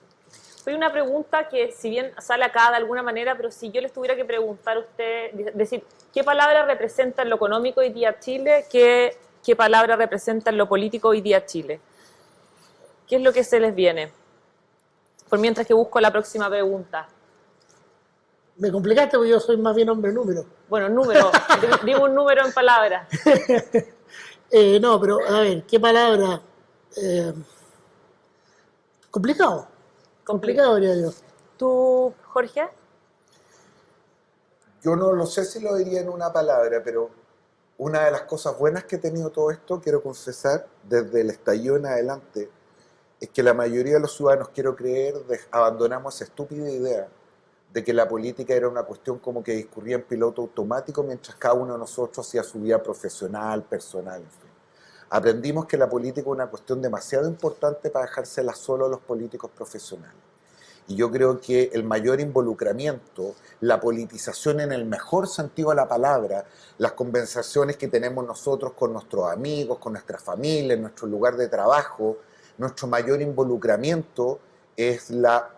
Speaker 1: Hay una pregunta que, si bien sale acá de alguna manera, pero si yo les tuviera que preguntar a usted, decir, ¿qué palabra representa en lo económico hoy día Chile? ¿Qué palabra representa en lo político hoy día Chile? ¿Qué es lo que se les viene? Por mientras que busco la próxima pregunta.
Speaker 3: Me complicaste porque yo soy más bien hombre número.
Speaker 1: Bueno, número. Dime un número en palabras.
Speaker 3: No, pero a ver, ¿qué palabra? Complicado. Complicado, diría yo.
Speaker 1: ¿Tú, Jorge?
Speaker 2: Yo no lo sé si lo diría en una palabra, pero una de las cosas buenas que he tenido todo esto, quiero confesar, desde el estallido en adelante, es que la mayoría de los ciudadanos, quiero creer, abandonamos esa estúpida idea de que la política era una cuestión como que discurría en piloto automático mientras cada uno de nosotros hacía su vida profesional, personal, en fin. Aprendimos que la política es una cuestión demasiado importante para dejársela solo a los políticos profesionales. Y yo creo que el mayor involucramiento, la politización en el mejor sentido de la palabra, las conversaciones que tenemos nosotros con nuestros amigos, con nuestra familia, en nuestro lugar de trabajo, nuestro mayor involucramiento es la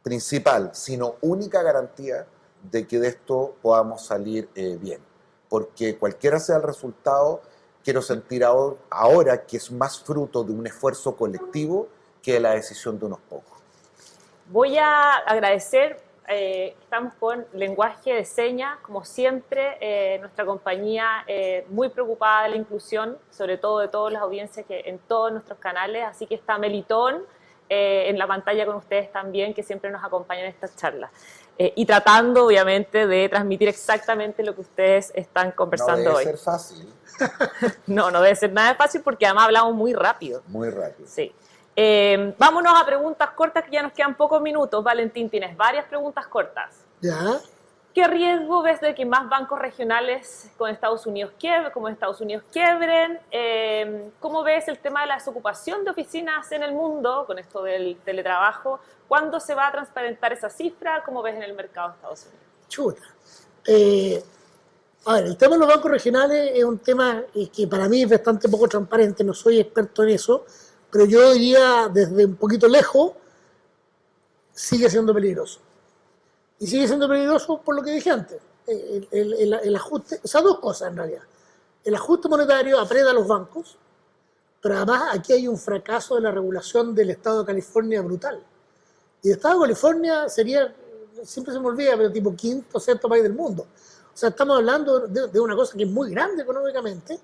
Speaker 2: principal, sino única garantía de que de esto podamos salir bien. Porque cualquiera sea el resultado, quiero sentir ahora que es más fruto de un esfuerzo colectivo que de la decisión de unos pocos.
Speaker 1: Voy a agradecer, estamos con lenguaje de señas, como siempre, nuestra compañía muy preocupada de la inclusión, sobre todo de todas las audiencias que en todos nuestros canales, así que está Melitón en la pantalla con ustedes también, que siempre nos acompañan en estas charlas. Y tratando, obviamente, de transmitir exactamente lo que ustedes están conversando hoy.
Speaker 2: No debe ser fácil.
Speaker 1: No debe ser nada fácil porque además hablamos muy rápido.
Speaker 2: Muy rápido.
Speaker 1: Sí. Vámonos a preguntas cortas, que ya nos quedan pocos minutos. Valentín, tienes varias preguntas cortas.
Speaker 3: ¿Ya?
Speaker 1: ¿Qué riesgo ves de que más bancos regionales con Estados Unidos quiebren? ¿Cómo ves el tema de la desocupación de oficinas en el mundo con esto del teletrabajo? ¿Cuándo se va a transparentar esa cifra? ¿Cómo ves en el mercado de Estados Unidos?
Speaker 3: Chuta. A ver, el tema de los bancos regionales es un tema que para mí es bastante poco transparente, no soy experto en eso, pero yo diría desde un poquito lejos, sigue siendo peligroso. Y sigue siendo peligroso por lo que dije antes, el ajuste, o sea, dos cosas en realidad. El ajuste monetario aprieta a los bancos, pero además aquí hay un fracaso de la regulación del Estado de California brutal. Y el Estado de California sería, siempre se me olvida, pero tipo quinto o sexto país del mundo. O sea, estamos hablando de una cosa que es muy grande económicamente,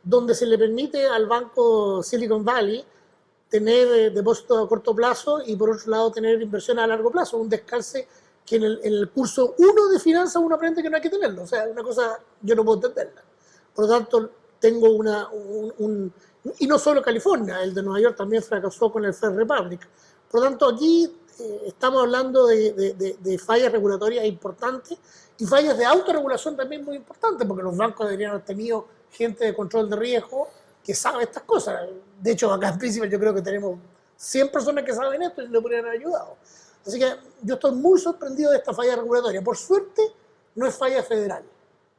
Speaker 3: donde se le permite al banco Silicon Valley tener depósitos a corto plazo y por otro lado tener inversiones a largo plazo, un descalce que en el curso 1 de finanzas uno aprende que no hay que tenerlo. O sea, una cosa yo no puedo entenderla. Por lo tanto, tengo y no solo California, el de Nueva York también fracasó con el First Republic. Por lo tanto, aquí estamos hablando de fallas regulatorias importantes y fallas de autorregulación también muy importantes, porque los bancos deberían haber tenido gente de control de riesgo que sabe estas cosas. De hecho, acá en Principal yo creo que tenemos 100 personas que saben esto y le podrían haber ayudado. Así que yo estoy muy sorprendido de esta falla regulatoria. Por suerte, no es falla federal.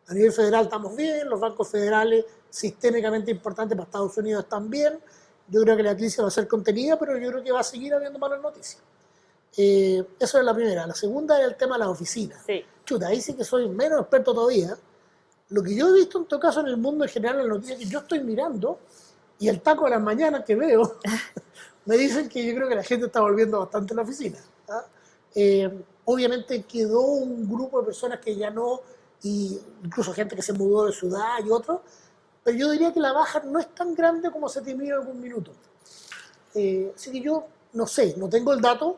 Speaker 3: A nivel federal estamos bien, los bancos federales sistémicamente importantes para Estados Unidos están bien. Yo creo que la crisis va a ser contenida, pero yo creo que va a seguir habiendo malas noticias. Eso es la primera. La segunda es el tema de las oficinas.
Speaker 1: Sí.
Speaker 3: Chuta, ahí sí que soy menos experto todavía. Lo que yo he visto en todo caso en el mundo en general, las noticias que yo estoy mirando y el taco de las mañanas que veo, me dicen que yo creo que la gente está volviendo bastante a la oficina. Obviamente quedó un grupo de personas que ya no, y incluso gente que se mudó de ciudad y otros, pero yo diría que la baja no es tan grande como se temía en algún minuto. Así que yo no sé, no tengo el dato,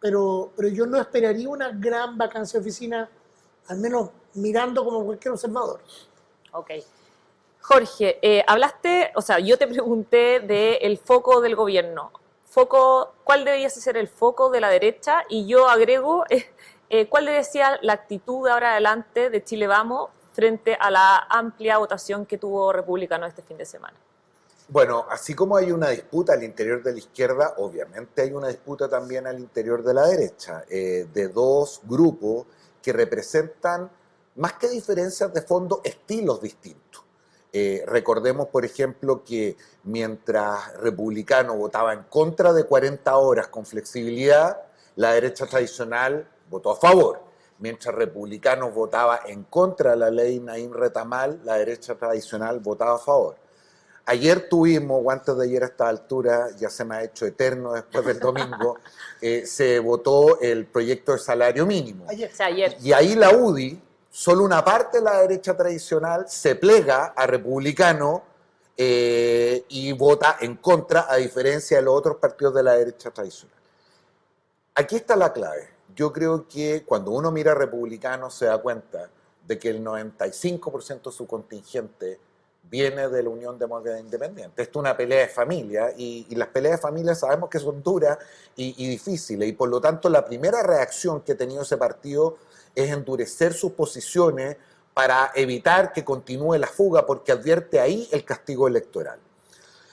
Speaker 3: pero yo no esperaría una gran vacancia de oficina, al menos mirando como cualquier observador.
Speaker 1: Ok. Jorge, hablaste, o sea, yo te pregunté del foco del gobierno. ¿Cuál debería ser el foco de la derecha? Y yo agrego, ¿cuál debería ser la actitud de ahora adelante de Chile Vamos frente a la amplia votación que tuvo Republicano este fin de semana?
Speaker 2: Bueno, así como hay una disputa al interior de la izquierda, obviamente hay una disputa también al interior de la derecha, de dos grupos que representan, más que diferencias de fondo, estilos distintos. Recordemos, por ejemplo, que mientras Republicano votaba en contra de 40 horas con flexibilidad, la derecha tradicional votó a favor. Mientras Republicano votaba en contra de la ley Naim Retamal, la derecha tradicional votaba a favor. Ayer tuvimos, o antes de ayer a esta altura, ya se me ha hecho eterno después del domingo, se votó el proyecto de salario mínimo.
Speaker 1: Ayer.
Speaker 2: Y ahí la UDI, solo una parte de la derecha tradicional, se plega a Republicano y vota en contra, a diferencia de los otros partidos de la derecha tradicional. Aquí está la clave. Yo creo que cuando uno mira a Republicano se da cuenta de que el 95% de su contingente viene de la Unión Demócrata Independiente. Esto es una pelea de familia y las peleas de familia sabemos que son duras y difíciles, y por lo tanto la primera reacción que ha tenido ese partido es endurecer sus posiciones para evitar que continúe la fuga, porque advierte ahí el castigo electoral.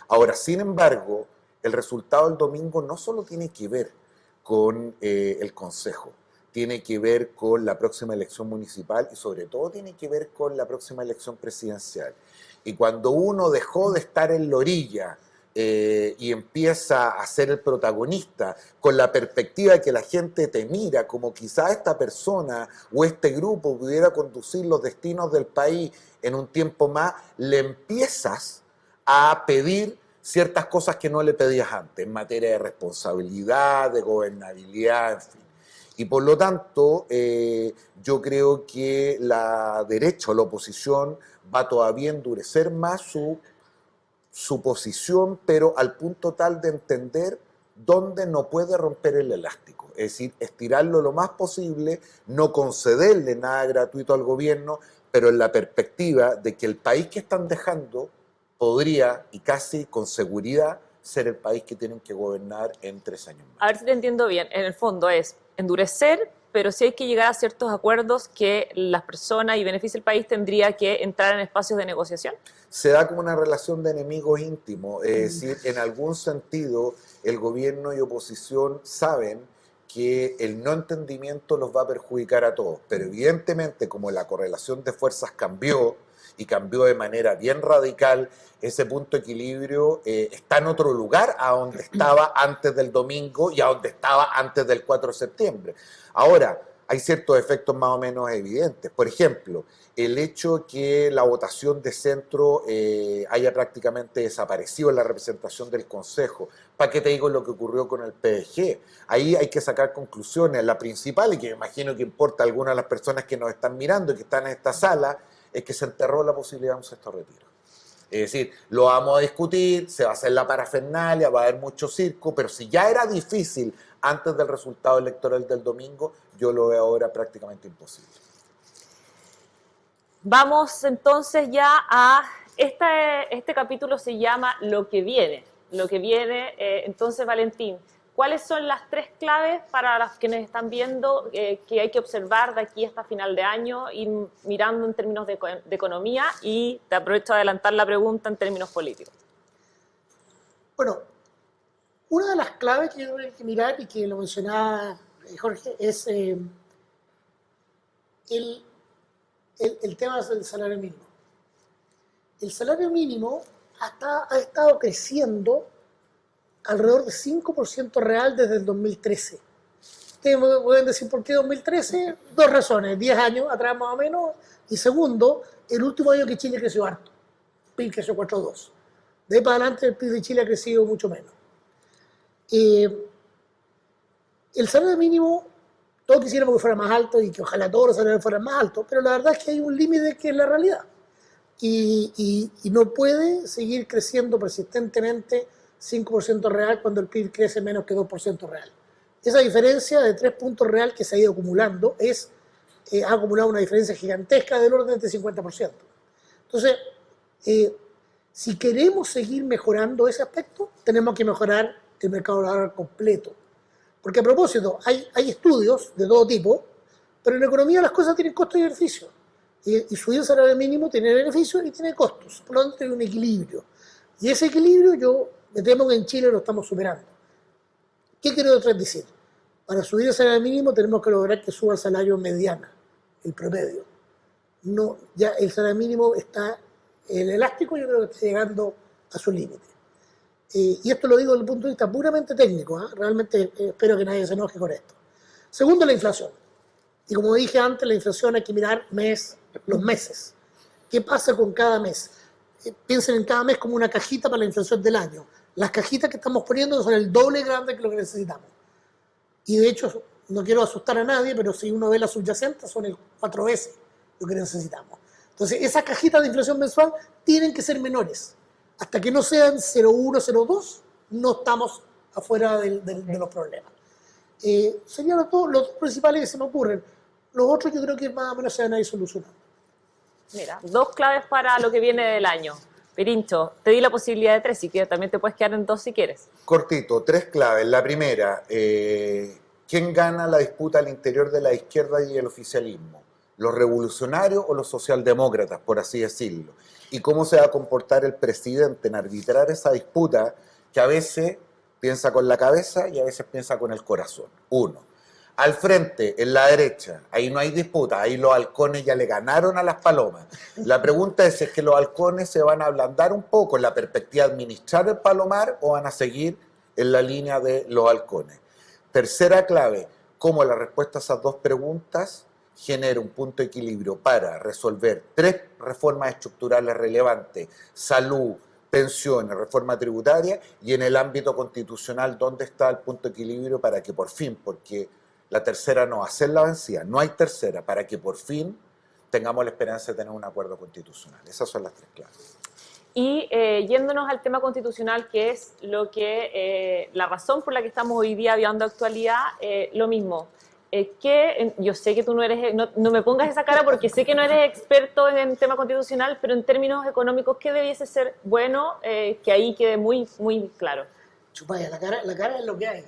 Speaker 2: Ahora, sin embargo, el resultado del domingo no solo tiene que ver con el Consejo, tiene que ver con la próxima elección municipal y sobre todo tiene que ver con la próxima elección presidencial. Y cuando uno dejó de estar en la orilla y empieza a ser el protagonista con la perspectiva de que la gente te mira como quizá esta persona o este grupo pudiera conducir los destinos del país en un tiempo más, le empiezas a pedir ciertas cosas que no le pedías antes, en materia de responsabilidad, de gobernabilidad, en fin. Y por lo tanto, yo creo que la derecha o la oposición va todavía a endurecer más su posición, pero al punto tal de entender dónde no puede romper el elástico. Es decir, estirarlo lo más posible, no concederle nada gratuito al gobierno, pero en la perspectiva de que el país que están dejando podría, y casi con seguridad, ser el país que tienen que gobernar en 3 años más.
Speaker 1: A ver si te entiendo bien. En el fondo es endurecer, pero sí hay que llegar a ciertos acuerdos que las personas y beneficia el país tendría que entrar en espacios de negociación.
Speaker 2: Se da como una relación de enemigos íntimos, es decir, en algún sentido el gobierno y oposición saben que el no entendimiento los va a perjudicar a todos, pero evidentemente como la correlación de fuerzas cambió y cambió de manera bien radical, ese punto de equilibrio está en otro lugar a donde estaba antes del domingo y a donde estaba antes del 4 de septiembre. Ahora, hay ciertos efectos más o menos evidentes. Por ejemplo, el hecho que la votación de centro haya prácticamente desaparecido en la representación del Consejo. ¿Para qué te digo lo que ocurrió con el PDG? Ahí hay que sacar conclusiones. La principal, y que me imagino que importa a algunas de las personas que nos están mirando y que están en esta sala, es que se enterró la posibilidad de un sexto retiro. Es decir, lo vamos a discutir, se va a hacer la parafernalia, va a haber mucho circo, pero si ya era difícil antes del resultado electoral del domingo, yo lo veo ahora prácticamente imposible.
Speaker 1: Vamos entonces ya a este capítulo se llama Lo que viene. Lo que viene, entonces Valentín, ¿cuáles son las 3 claves para los que nos están viendo que hay que observar de aquí hasta final de año, y mirando en términos de economía? Y te aprovecho de adelantar la pregunta en términos políticos.
Speaker 3: Bueno, una de las claves que yo creo que hay que mirar, y que lo mencionaba Jorge, es el tema del salario mínimo. El salario mínimo ha estado creciendo alrededor de 5% real desde el 2013. Ustedes me pueden decir por qué 2013. 2 razones: 10 años atrás más o menos, y segundo, el último año que Chile creció harto. El PIB creció 4,2. De ahí para adelante el PIB de Chile ha crecido mucho menos. El salario mínimo, todos quisiéramos que fuera más alto y que ojalá todos los salarios fueran más altos, pero la verdad es que hay un límite que es la realidad. Y no puede seguir creciendo persistentemente 5% real cuando el PIB crece menos que 2% real. Esa diferencia de 3 puntos real que se ha ido acumulando ha acumulado una diferencia gigantesca del orden de 50%. Entonces, si queremos seguir mejorando ese aspecto, tenemos que mejorar el mercado laboral completo. Porque a propósito, hay estudios de todo tipo, pero en economía las cosas tienen costo y beneficio. Y subir el salario mínimo tiene beneficios y tiene costos. Por lo tanto, hay un equilibrio. Y ese equilibrio me temo que en Chile lo estamos superando. ¿Qué quiero decir? Para subir el salario mínimo tenemos que lograr que suba el salario mediano, el promedio. No, ya el salario mínimo está, el elástico yo creo que está llegando a su límite. Y esto lo digo desde el punto de vista puramente técnico, ¿eh? Realmente espero que nadie se enoje con esto. Segundo, la inflación. Y como dije antes, la inflación hay que mirar los meses. ¿Qué pasa con cada mes? Piensen en cada mes como una cajita para la inflación del año. Las cajitas que estamos poniendo son el doble grande que lo que necesitamos. Y de hecho, no quiero asustar a nadie, pero si uno ve las subyacentes, son el 4 veces lo que necesitamos. Entonces, esas cajitas de inflación mensual tienen que ser menores. Hasta que no sean 0,1, 0,2, no estamos afuera de los problemas. Serían los dos principales que se me ocurren. Los otros yo creo que más o menos se van a ir solucionando.
Speaker 1: Mira, 2 claves para lo que viene del año. Pirincho, te di la posibilidad de 3, si quieres, también te puedes quedar en 2 si quieres.
Speaker 2: Cortito, 3 claves. La primera, ¿quién gana la disputa al interior de la izquierda y el oficialismo? ¿Los revolucionarios o los socialdemócratas, por así decirlo? ¿Y cómo se va a comportar el presidente en arbitrar esa disputa que a veces piensa con la cabeza y a veces piensa con el corazón. Uno. Al frente, en la derecha, ahí no hay disputa, ahí los halcones ya le ganaron a las palomas. La pregunta es si es que los halcones se van a ablandar un poco en la perspectiva de administrar el palomar o van a seguir en la línea de los halcones. Tercera clave, cómo la respuesta a esas dos preguntas genera un punto de equilibrio para resolver 3 reformas estructurales relevantes: salud, pensiones, reforma tributaria, y en el ámbito constitucional, ¿dónde está el punto de equilibrio para que por fin, porque la tercera no va a ser la vencida, no hay tercera, para que por fin tengamos la esperanza de tener un acuerdo constitucional? Esas son las 3 claves.
Speaker 1: Y yéndonos al tema constitucional, que es lo que la razón por la que estamos hoy día viendo actualidad, lo mismo. Yo sé que tú no eres, no me pongas esa cara porque sé que no eres experto en el tema constitucional, pero en términos económicos, ¿qué debiese ser bueno que ahí quede muy, muy claro?
Speaker 3: Chupaya, la cara es lo que hay,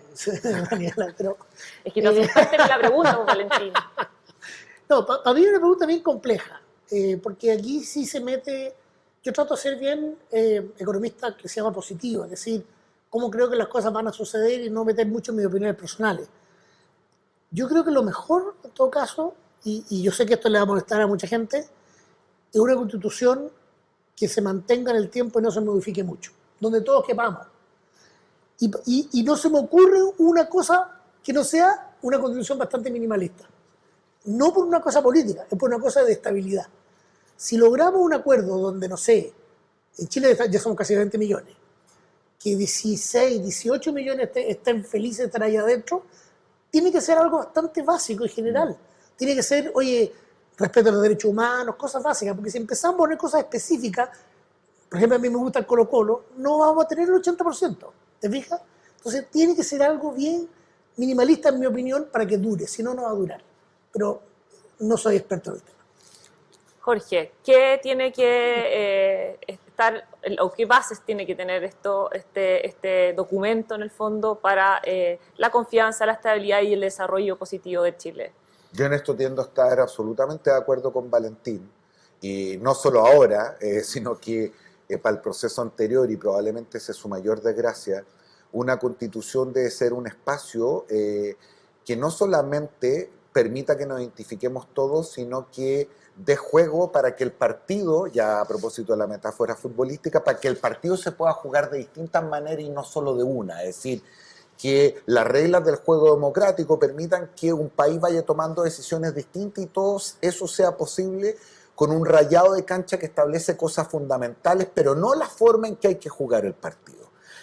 Speaker 3: Daniela, pero...
Speaker 1: Es que no aceptaste la pregunta, Valentín.
Speaker 3: No, para mí es una pregunta bien compleja, porque aquí sí se mete... Yo trato de ser bien economista que se llama positivo, es decir, cómo creo que las cosas van a suceder y no meter mucho en mis opiniones personales. Yo creo que lo mejor, en todo caso, y yo sé que esto le va a molestar a mucha gente, es una constitución que se mantenga en el tiempo y no se modifique mucho, donde todos quepamos. Y no se me ocurre una cosa que no sea una constitución bastante minimalista. No por una cosa política, es por una cosa de estabilidad. Si logramos un acuerdo donde, no sé, en Chile ya somos casi 20 millones, que 16, 18 millones estén felices de estar ahí adentro, tiene que ser algo bastante básico y general. Tiene que ser, oye, respeto a los derechos humanos, cosas básicas, porque si empezamos a poner cosas específicas, por ejemplo, a mí me gusta el Colo-Colo, no vamos a tener el 80%, ¿te fijas? Entonces tiene que ser algo bien minimalista, en mi opinión, para que dure, si no, no va a durar. Pero no soy experto en el tema.
Speaker 1: Jorge, ¿qué tiene que estar, o qué bases tiene que tener este documento en el fondo para la confianza, la estabilidad y el desarrollo positivo de Chile?
Speaker 2: Yo en esto tiendo a estar absolutamente de acuerdo con Valentín, y no solo ahora, sino que para el proceso anterior, y probablemente esa es su mayor desgracia. Una constitución debe ser un espacio que no solamente permita que nos identifiquemos todos, sino que dé juego para que el partido, ya a propósito de la metáfora futbolística, para que el partido se pueda jugar de distintas maneras y no solo de una. Es decir, que las reglas del juego democrático permitan que un país vaya tomando decisiones distintas y todo eso sea posible con un rayado de cancha que establece cosas fundamentales, pero no la forma en que hay que jugar el partido.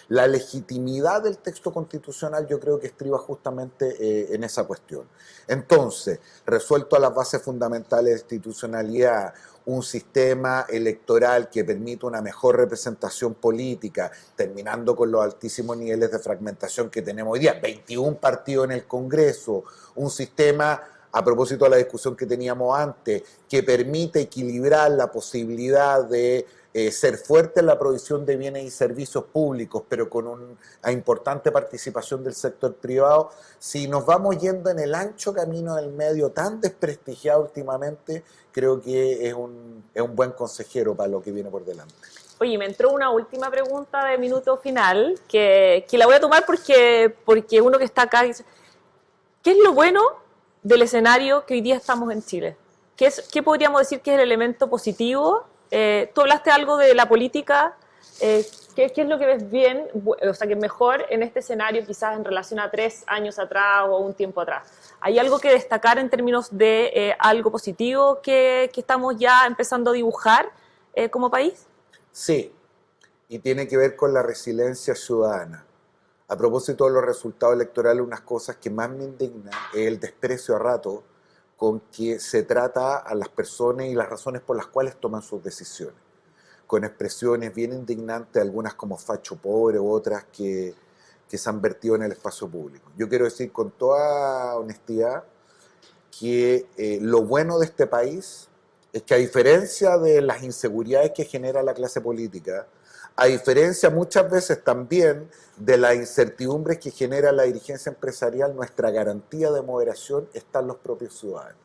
Speaker 2: La legitimidad del texto constitucional yo creo que estriba justamente en esa cuestión. Entonces, resuelto a las bases fundamentales de institucionalidad, un sistema electoral que permita una mejor representación política, terminando con los altísimos niveles de fragmentación que tenemos hoy día, 21 partidos en el Congreso, un sistema, a propósito de la discusión que teníamos antes, que permite equilibrar la posibilidad de ser fuerte en la provisión de bienes y servicios públicos, pero con una importante participación del sector privado. Si nos vamos yendo en el ancho camino del medio tan desprestigiado últimamente, creo que es un buen consejero para lo que viene por delante.
Speaker 1: Oye, me entró una última pregunta de minuto final, que la voy a tomar porque uno que está acá dice, ¿qué es lo bueno del escenario que hoy día estamos en Chile? ¿Qué podríamos decir que es el elemento positivo? Tú hablaste algo de la política, ¿qué es lo que ves bien, o sea, que es mejor en este escenario quizás en relación a 3 años atrás o un tiempo atrás? ¿Hay algo que destacar en términos de algo positivo que estamos ya empezando a dibujar como país?
Speaker 2: Sí, y tiene que ver con la resiliencia ciudadana. A propósito de los resultados electorales, unas cosas que más me indignan es el desprecio a rato con que se trata a las personas y las razones por las cuales toman sus decisiones, con expresiones bien indignantes, algunas como facho pobre u otras que se han vertido en el espacio público. Yo quiero decir con toda honestidad que lo bueno de este país es que, a diferencia de las inseguridades que genera la clase política, a diferencia muchas veces también de las incertidumbres que genera la dirigencia empresarial, nuestra garantía de moderación está en los propios ciudadanos.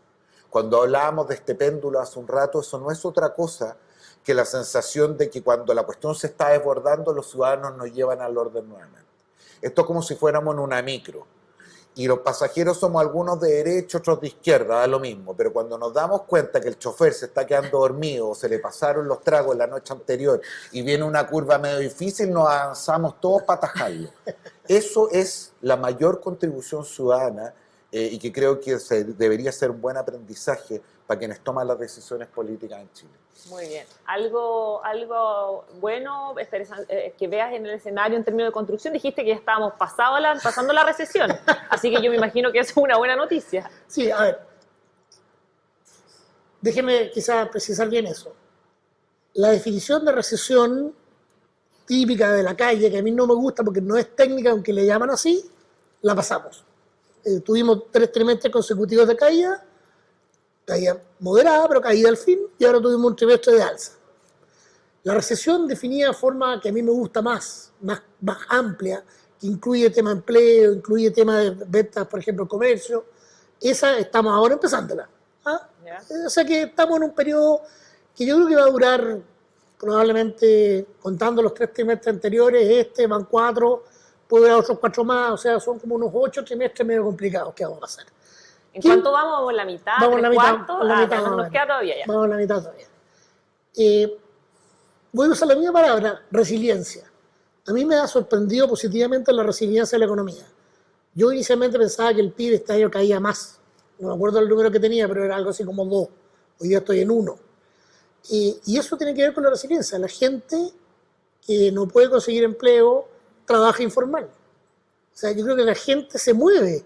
Speaker 2: Cuando hablábamos de este péndulo hace un rato, eso no es otra cosa que la sensación de que cuando la cuestión se está desbordando, los ciudadanos nos llevan al orden nuevamente. Esto es como si fuéramos en una micro. Y los pasajeros somos algunos de derecha, otros de izquierda, da lo mismo. Pero cuando nos damos cuenta que el chofer se está quedando dormido o se le pasaron los tragos la noche anterior y viene una curva medio difícil, nos avanzamos todos para atajarlo. Eso es la mayor contribución ciudadana y que creo que debería ser un buen aprendizaje para quienes toman las decisiones políticas en Chile.
Speaker 1: Muy bien. Algo bueno que veas en el escenario en términos de construcción. Dijiste que ya estábamos pasando la recesión, así que yo me imagino que eso es una buena noticia.
Speaker 3: Sí, a ver, déjeme quizás precisar bien eso. La definición de recesión típica de la calle, que a mí no me gusta porque no es técnica, aunque le llaman así, la pasamos. Tuvimos 3 trimestres consecutivos de caída moderada, pero caída al fin, y ahora tuvimos un trimestre de alza. La recesión definida de forma que a mí me gusta más amplia, que incluye tema de empleo, incluye tema de ventas, por ejemplo, comercio, esa estamos ahora empezándola. ¿Ah?
Speaker 1: Yeah.
Speaker 3: O sea que estamos en un periodo que yo creo que va a durar probablemente, contando los 3 trimestres anteriores, van 4, puede haber otros 4 más, o sea, son como unos 8 trimestres medio complicados que vamos a pasar.
Speaker 1: ¿En cuánto vamos? ¿Vamos en la mitad?
Speaker 3: Vamos en la mitad.
Speaker 1: Nos queda todavía ya.
Speaker 3: Vamos en la mitad todavía. Voy a usar la misma palabra, resiliencia. A mí me ha sorprendido positivamente la resiliencia de la economía. Yo inicialmente pensaba que el PIB este año caía más. No me acuerdo el número que tenía, pero era algo así como 2. Hoy día estoy en 1. Y eso tiene que ver con la resiliencia. La gente que no puede conseguir empleo trabaja informal. O sea, yo creo que la gente se mueve.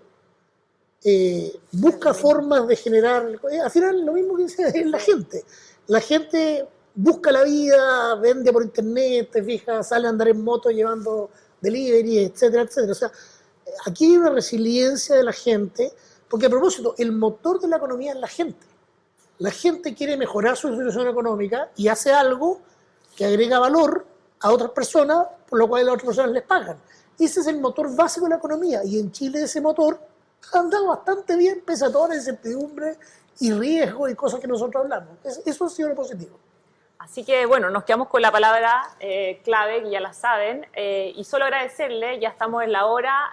Speaker 3: Busca formas de generar, al final lo mismo que dice la gente. La gente busca la vida, vende por internet, te fijas, sale a andar en moto llevando delivery, etcétera, etcétera. O sea, aquí hay una resiliencia de la gente, porque a propósito, el motor de la economía es la gente. La gente quiere mejorar su situación económica y hace algo que agrega valor a otras personas, por lo cual las otras personas les pagan. Ese es el motor básico de la economía, y en Chile ese motor ha andado bastante bien, pese a toda la incertidumbre y riesgo y cosas que nosotros hablamos. Eso ha sido lo positivo.
Speaker 1: Así que, bueno, nos quedamos con la palabra clave, que ya la saben, y solo agradecerle, ya estamos en la hora,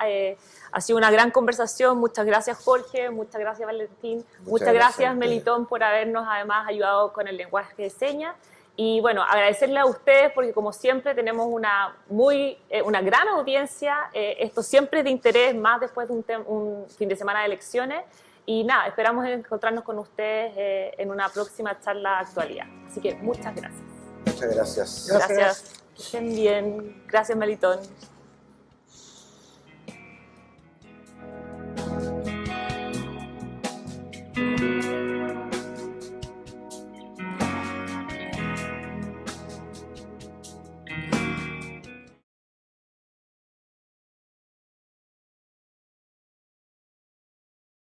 Speaker 1: ha sido una gran conversación, muchas gracias Jorge, muchas gracias Valentín, muchas gracias Melitón por habernos además ayudado con el lenguaje de señas. Y bueno, agradecerle a ustedes porque como siempre tenemos una gran audiencia, esto siempre es de interés, más después de un fin de semana de elecciones. Y nada, esperamos encontrarnos con ustedes en una próxima charla de actualidad. Así que muchas gracias.
Speaker 2: Muchas gracias.
Speaker 1: Gracias. Que estén bien. Gracias, Melitón.